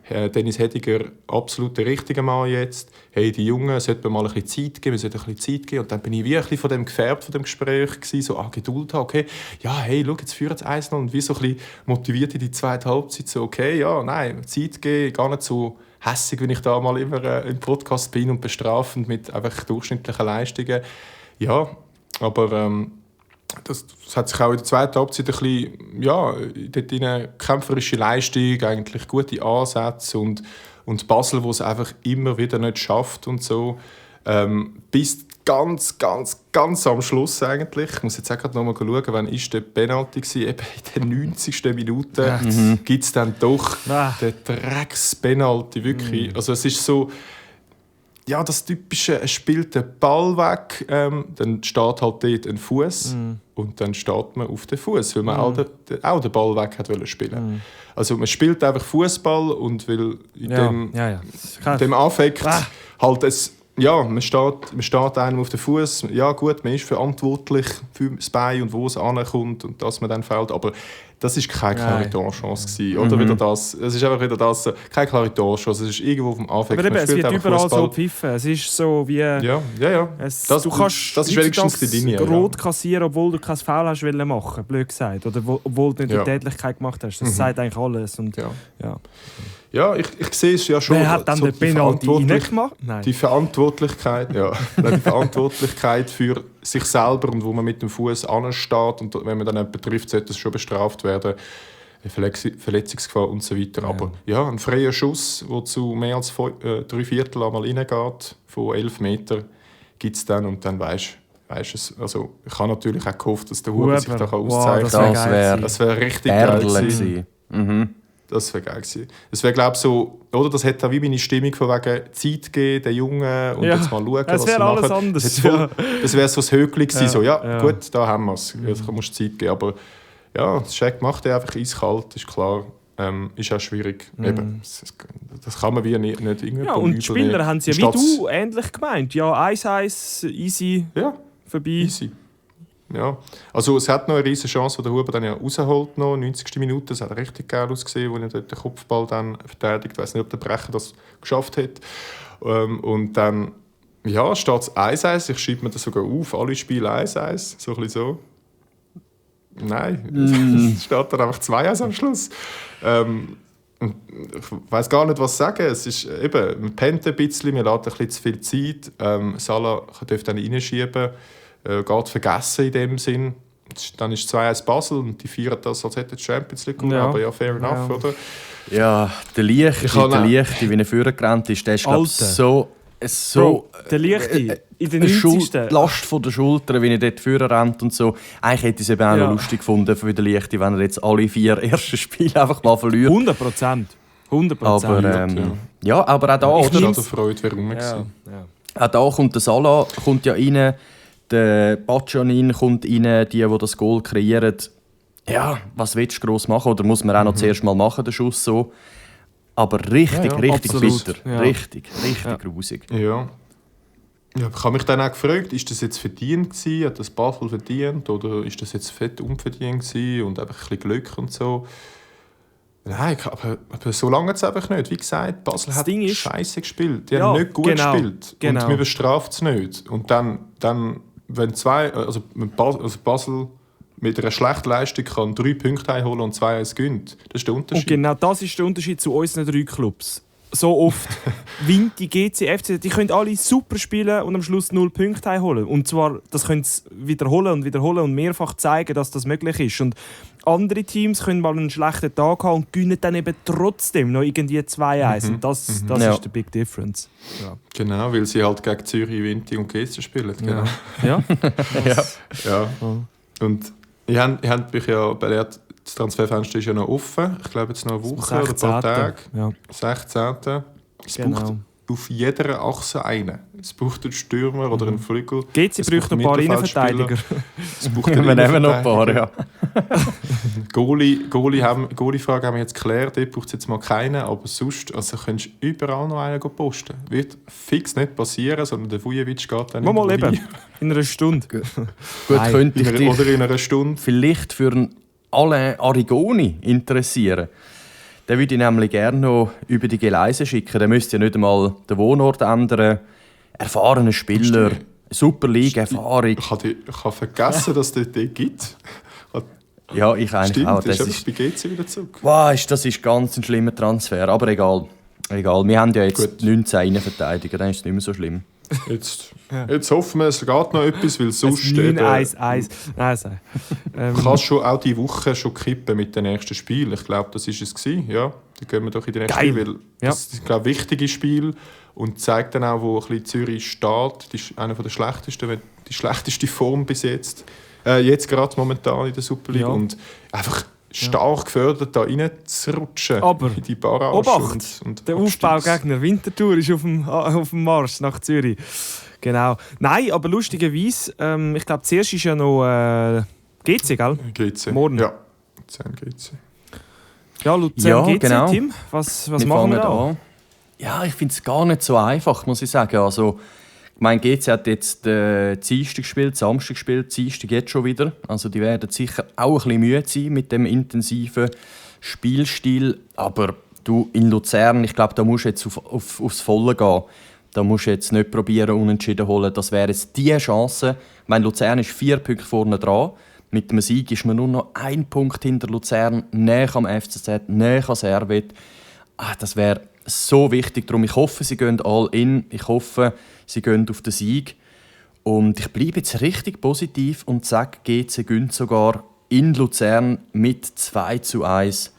Dennis Hediger, absolut der richtige Mann jetzt. Hey, die Jungen sollten mal ein bisschen Zeit geben, wir sollten ein bisschen Zeit geben. Und dann bin ich wirklich von dem gefärbt, von dem Gespräch gewesen, so, Geduld haben, okay. Ja, hey, schau, jetzt führen sie 1-0 und wie so ein bisschen motiviert in die zweite Halbzeit, so, okay, ja, nein, Zeit geben, gar nicht so hässig, wenn ich da mal immer im Podcast bin und bestrafend mit einfach durchschnittlichen Leistungen. Ja, aber das hat sich auch in der zweiten Halbzeit ein bisschen, ja, dort eine kämpferische Leistung, eigentlich gute Ansätze und Basel, wo es einfach immer wieder nicht schafft und so. Bis ganz am Schluss eigentlich. Ich muss jetzt auch gerade noch mal schauen, wann ist der Penalty war. Eben in der 90. Minute gibt es dann doch den Drecks-Penalty, wirklich. Also es ist so, ja, das Typische, er spielt den Ball weg, dann steht halt dort ein Fuß und dann steht man auf den Fuß, weil man auch den Ball weg hat spielen. Also man spielt einfach Fußball und will in dem Affekt halt es, ja, man steht einem auf den Fuß. Ja gut, man ist verantwortlich für das Bein und wo es ankommt und dass man dann fällt, aber das war keine klare Torchance. Oder wieder das. Es ist einfach wieder das, keine klare Torchance. Es ist irgendwo vom Affekt. Aber eben, es wird überall Fußball. so gepfiffen. Es ist so wie... Ja. Du kannst das ist wenigstens die Linie. Rot kassieren, obwohl du kein Foul hast machen, blöd gesagt. Oder obwohl du nicht die Tätlichkeit gemacht hast. Das sagt eigentlich alles. Und, ja, ich sehe es ja schon. Wer hat dann so den Penalty reingemacht? Die Verantwortlichkeit, die Verantwortlichkeit für sich selber und wo man mit dem Fuß ansteht und wenn man dann jemanden trifft, sollte das schon bestraft werden. Verletzungsgefahr und so weiter. Ja. Aber ja, ein freier Schuss, der zu mehr als 3/4 einmal reingeht, von 11 Metern, gibt es dann und dann weisst weißt du, also ich habe natürlich auch gehofft, dass der Huber sich da auszeichnen Wow, kann. Das wäre richtig geil gewesen. Das wäre geil gewesen. Das wäre, glaube ich, so, oder? Das hätte auch wie meine Stimmung von wegen Zeit geben, den Jungen, und jetzt mal schauen, was sie machen. Anders. Das wäre so das Höckli gewesen, so, ja. Gut, da haben wir es. Jetzt musst du Zeit geben. Aber ja, das Scheck macht er einfach eiskalt, ist klar. Ist auch schwierig. Eben, das kann man wie nicht irgendwie. Ja, und die Spieler haben es ja wie du ähnlich gemeint. Ja, 1-1, easy, vorbei. Easy. Ja. Also es hat noch eine riesige Chance, die der Huber dann ja rausholt, noch, 90. Minute. Das hat richtig geil ausgesehen, wo er dort den Kopfball dann verteidigt. Ich weiß nicht, ob der Brecher das geschafft hat. Und dann steht es 1-1. Ich schreibe mir das sogar auf, alle Spiele 1-1. So ein bisschen so. Nein, es steht dann einfach 2-1 am Schluss. Ich weiss gar nicht, was sagen. Es ist eben, man pennt ein bisschen, man lässt ein bisschen zu viel Zeit. Salah dürfte dann reinschieben. Geht vergessen in dem Sinn. Dann ist 2-1 Basel und die feiern das, als hätte die Champions League gewonnen. Aber ja, fair enough, oder? Ja, der Lichte, wie er vorgerannt ist, der ist glaube so... Bro, der Lichte in den 90. Last von der Schulter, wie er dort vorne rennt und so. Eigentlich hätte ich es eben auch noch lustig gefunden für den Lichte, wenn er jetzt alle 4 ersten Spiele einfach mal verliert. 100%. Aber, aber auch da... Ich bin also Freude, warum Auch da kommt der Salah kommt ja rein, der Batschanin kommt rein, die das Goal kreieren. Ja, was willst du gross machen? Oder muss man auch noch zuerst mal machen, den Schuss so? Aber richtig bitter. Ja. Richtig grusig. Ja. Ich habe mich dann auch gefragt, ist das jetzt verdient gewesen? Hat das Basel verdient? Oder ist das jetzt fett unverdient gewesen? Und einfach ein bisschen Glück und so? Nein, aber so lange es einfach nicht. Wie gesagt, Basel hat scheiße gespielt. Die haben nicht gut gespielt. Und man bestraft es nicht. Und dann wenn Basel mit einer schlechten Leistung kann 3 Punkte einholen und 2-1 gewinnt. Das ist der Unterschied. Und genau das ist der Unterschied zu unseren 3 Clubs. So oft Winti, GC, FC, die können alle super spielen und am Schluss 0 Punkte einholen. Und zwar, das können sie wiederholen und mehrfach zeigen, dass das möglich ist. Und andere Teams können mal einen schlechten Tag haben und gewinnen dann eben trotzdem noch irgendwie 2-1. Und das ist der Big Difference. Ja. Genau, weil sie halt gegen Zürich, Winti und GC spielen. Genau. Ja. Ja. Und ich habe mich ja belehrt, das Transferfenster ist ja noch offen. Ich glaube jetzt noch eine Woche oder ein paar Tage. Ja. 16. Es braucht auf jeder Achse einen. Es braucht einen Stürmer oder einen Flügel. GC braucht noch ein paar Innenverteidiger. Es braucht wir nehmen noch ein paar, ja. Goalie-Frage haben wir jetzt geklärt. Dort braucht es jetzt mal keinen. Aber sonst könntest du überall noch einen posten. Wird fix nicht passieren, sondern der Vujovic geht dann mal eben. In einer Stunde. Gut, könnte ich dich oder in einer Stunde. Vielleicht für einen Alain Arrigoni interessieren. Den würde ich nämlich gerne noch über die Gleise schicken. Der müsste ja nicht einmal den Wohnort ändern. Erfahrener Spieler, Super League-Erfahrung. Ich habe vergessen, dass es den gibt. Ja, ich eigentlich Stimmt, auch. Das ist bei GC wieder zurück. Wow, das ist ganz ein schlimmer Transfer, aber egal. Wir haben ja jetzt 19 Innenverteidiger, dann ist es nicht mehr so schlimm. Jetzt hoffen wir, es geht noch etwas, weil sonst... 9-1-1. Kannst schon auch die Woche schon kippen mit den nächsten Spielen. Ich glaube, das war es gewesen. Ja, dann gehen wir doch in die nächsten Spiele, weil das ist, glaube ich, wichtige Spiel und zeigt dann auch, wo ein bisschen Zürich steht. Das ist einer der schlechtesten, die schlechteste Form bis jetzt. Jetzt gerade momentan in der Super League. Und einfach stark gefördert, da reinzurutschen. Aber in die Barrage. Obacht! Und der Aufbaugegner Winterthur ist auf dem Marsch nach Zürich. Genau. Nein, aber lustigerweise, ich glaube, zuerst ist ja noch GC, gell? GC. Morgen. Ja, Luzern GC. Ja, Luzern GC, genau. Tim, was machen wir da? Ja, ich finde es gar nicht so einfach, muss ich sagen. Also, ich meine, GC hat jetzt Dienstag gespielt, Samstag gespielt, Dienstag jetzt schon wieder. Also die werden sicher auch ein bisschen müde sein mit dem intensiven Spielstil. Aber du in Luzern, ich glaube, da musst du jetzt aufs Volle gehen. Da musst du jetzt nicht probieren, unentschieden zu holen. Das wäre jetzt die Chance. Ich meine, Luzern ist 4 Punkte vorne dran. Mit dem Sieg ist man nur noch 1 Punkt hinter Luzern, näher am FCZ, näher an Servet. Das wäre so wichtig. Darum, ich hoffe, sie gehen all in. Ich hoffe, sie gehen auf den Sieg. Und ich bleibe jetzt richtig positiv und sage, GC gönnt sogar in Luzern mit 2-1.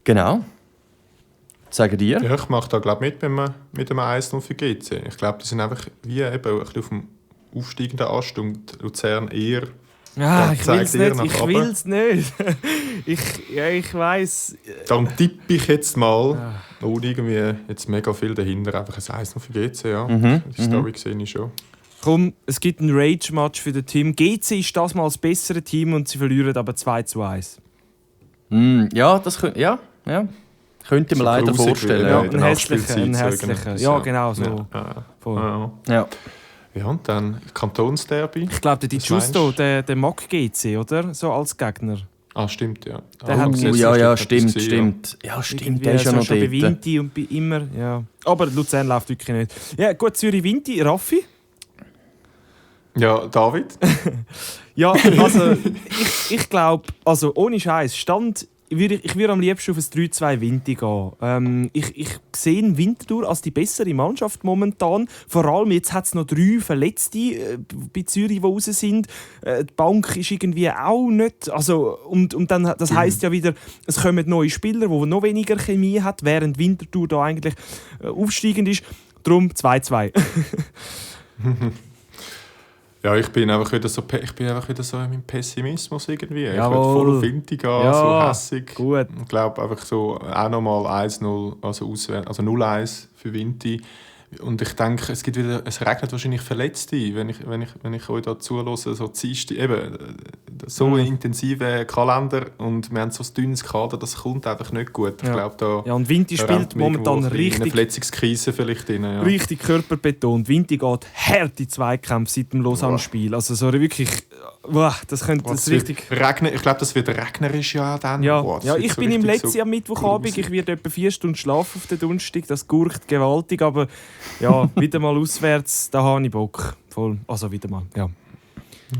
Genau. Sagen dir? Ja, ich mache da glaub, mit dem 1-0 für GC. Ich glaube, die sind einfach wie eben ein bisschen aufsteigenden Ast und Luzern eher. Ja, Der ich zeigt will's eher nicht. nach Ich oben. will's nicht. Ich weiss. Dann tippe ich jetzt mal, ohne irgendwie jetzt mega viel dahinter, einfach ein 1 für GC. Ja. Die Story sehe ich schon. Komm, es gibt ein Rage-Match für das Team. GC ist das mal das bessere Team und sie verlieren aber 2-1. Ja, das könnte ja. Könnte man So leider grusig vorstellen. wie- Ja, Ja. in der ein hässlicher. Nachspielzeit Ja, so genau so. Ja. Voll. Ja. Ja. Ja, und dann Kantonsderby. Ich glaube, der Di Das Giusto, meinst der mag GC, oder? So als Gegner. Ah, stimmt, ja. Der hat gesetzt, Ja, stimmt. stimmt. Ja, stimmt, Irgendwie der ist ja so noch schon bei dort. Vinti und bei immer. Ja. Aber Luzern läuft wirklich nicht. Ja, gut, Zürich-Vinti, Raffi? Ja, David. Ja, also ich glaube, also ohne Scheiß, ich würde am liebsten auf ein 3-2 Vinti gehen. Ich sehe Winterthur als die bessere Mannschaft momentan. Vor allem jetzt hat es noch 3 Verletzte bei Zürich, die raus sind. Die Bank ist irgendwie auch nicht. Also, und dann, das heisst ja wieder, es kommen neue Spieler, die noch weniger Chemie haben, während Winterthur da eigentlich aufsteigend ist. Darum 2-2. Ja, ich bin einfach wieder so in meinem Pessimismus irgendwie. Ich Jawohl. will voll auf Vinti gehen, Ja, so hässig. gut. Ich glaube einfach so auch nochmal 1-0, also 0-1 für Vinti. Und ich denke, es regnet wahrscheinlich Verletzte, wenn ich euch da zuhöre, so Dienstag, eben, so einen intensiven Kalender und wir haben so ein dünnes Kader, das kommt einfach nicht gut. Ich glaube, da Ja, und Vinti spielt momentan eine richtig, Verletzungskrise vielleicht drin. Ja. richtig körperbetont. Vinti geht hart in Zweikämpfe seit dem Lausanne-Spiel. Also so wirklich, das könnte das richtig... Ich glaube, das wird regnerisch ja dann. Ja, Das ja wird ich so bin im richtig letzten am Mittwochabend. grusig. Ich werde etwa 4 Stunden schlafen auf den Donnerstag. Das gurkt gewaltig, aber ja, wieder mal auswärts, da habe ich Bock. Voll. Also wieder mal, ja.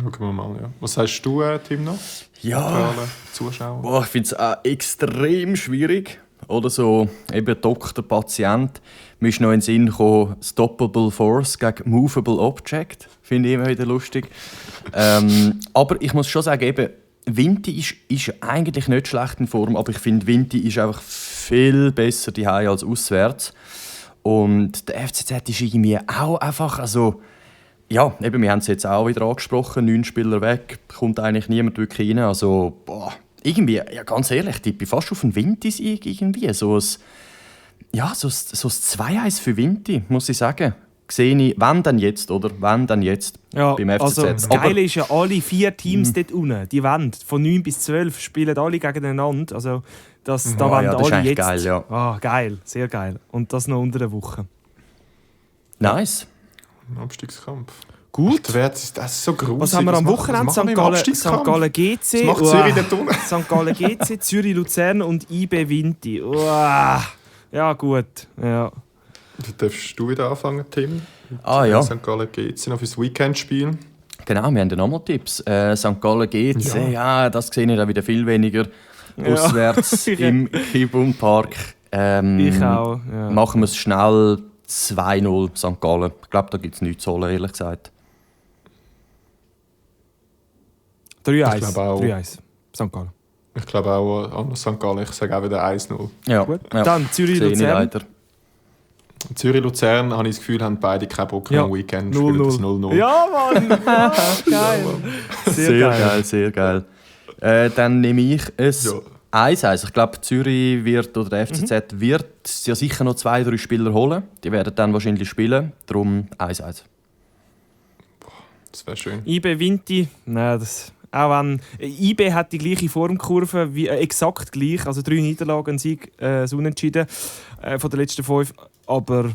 Schauen wir mal, ja. Was sagst du, Tim, noch? Ja. Neutrale Zuschauer? Boah, ich finde es auch extrem schwierig. Oder so, eben Doktor, Patient. Mir ist noch in den Sinn gekommen, Stoppable Force gegen Movable Object. Finde ich immer wieder lustig. Aber ich muss schon sagen, eben, Vinti ist eigentlich nicht schlecht in Form, aber ich finde, Vinti ist einfach viel besser daheim als auswärts. Und der FCZ ist irgendwie auch einfach, also ja, eben, wir haben es jetzt auch wieder angesprochen, 9 Spieler weg, kommt eigentlich niemand wirklich rein. Also, irgendwie, ja, ganz ehrlich, ich bin fast auf einen Vinti-Sieg irgendwie. So ein 2-1 für Vinti, muss ich sagen. Sehe ich, wenn dann jetzt, oder? Wenn dann jetzt Ja, beim FCZ. also das Geile ist ja, alle 4 Teams dort unten, die wollen von 9 bis 12 spielen alle gegeneinander. Also da wollen ja, das ist alle eigentlich jetzt. geil, ja. Ah, geil, sehr geil. Und das noch unter der Woche. Nice. Ein Abstiegskampf. Gut. Das ist so gruselig. Was haben wir am Wochenende? St. Gallen GC. Was macht Zürich dort unten? St. Gallen GC, Zürich Luzern und IB Vinti. Uah. Ja, gut. Ja. Darfst du wieder anfangen, Tim? Ja. St. Gallen geht noch fürs Weekend-Spiel. Genau, wir haben ja nochmal Tipps. St. Gallen GC, ja, das sehe ich dann wieder viel weniger. Ja. Auswärts im Kibum Park. Ich auch. Ja. Machen wir es schnell 2-0 St. Gallen. Ich glaube, da gibt es nichts zu holen, ehrlich gesagt. 3-1. Ich glaube auch. 3-1. St. Gallen. Ich glaube auch an St. Gallen. Ich sage auch wieder 1-0. Ja, Gut. ja. Dann Zürich Sehe ich Luzern. leider. Zürich-Luzern, habe ich das Gefühl, haben beide keinen Bock Ja. am Weekend. Spielen das 0-0. Ja, Mann! Ja, geil. Sehr geil, sehr geil. Dann nehme ich es Ja. 1-1. Ich glaube, Zürich wird, oder der FCZ wird ja sicher noch 2-3 Spieler holen. Die werden dann wahrscheinlich spielen. Darum 1-1. Das wäre schön. IB Vinti, nein, auch wenn IB hat die gleiche Formkurve, wie, exakt gleich, also 3 Niederlagen, ein Sieg, das Unentschieden von den letzten 5, aber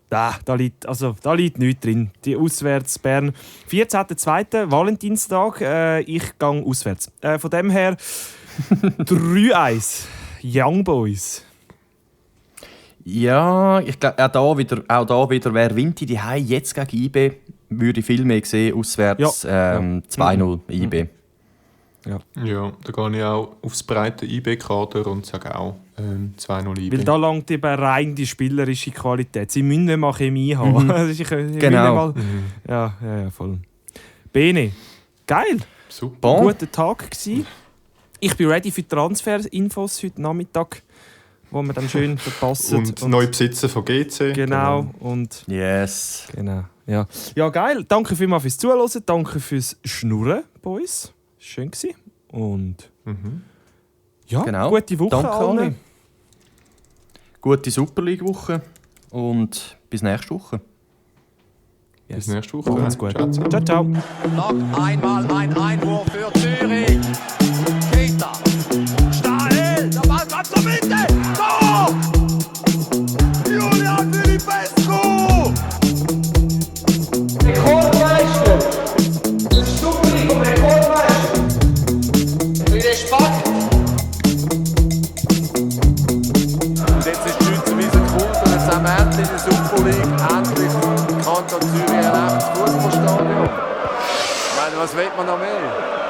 da liegt nichts drin. Die auswärts Bern, 14.2. Valentinstag, ich gehe auswärts. Von dem her 3-1, Young Boys. Ja, ich glaube, auch da wieder wäre Vinti die Hause jetzt gegen IB, würde ich viel mehr sehen, auswärts Ja. 2-0 IB. Ja, da gehe ich auch aufs breite IB-Kader und sage auch 2-0 IB. Weil da langt eben rein die spielerische Qualität. Sie müssen nicht mal Chemie haben. Also ich will Genau. nicht mal, ja, voll. Bene, geil. Super. Bon. Guter Tag gsi. Ich bin ready für Transferinfos heute Nachmittag. wo wir dann schön verpassen. Und neu Besitzer von GC. Genau. Und Yes. genau. Ja. Ja, geil. Danke vielmals fürs Zuhören. Danke fürs Schnurren bei uns. Schön gewesen. Und ja, Genau. gute Woche Danke, allen. alle. Gute Super League-Woche und bis nächste Woche. Bis nächste Woche. Macht's gut. Ciao, ciao. Ciao, ciao. Noch einmal ein Einwurf für Zürich. Keita. Stahel. Der Ball kommt zur Mitte. Tor! Julian Filipescu. Rekordmeister! Super League vom Rekordmeister! Für den Spack! Und jetzt ist die Schweizer Wiese gefunden und jetzt haben wir endlich in der Super League endlich Kanton Zürich ein echtes Fußballstadion. Ich meine, was will man noch mehr?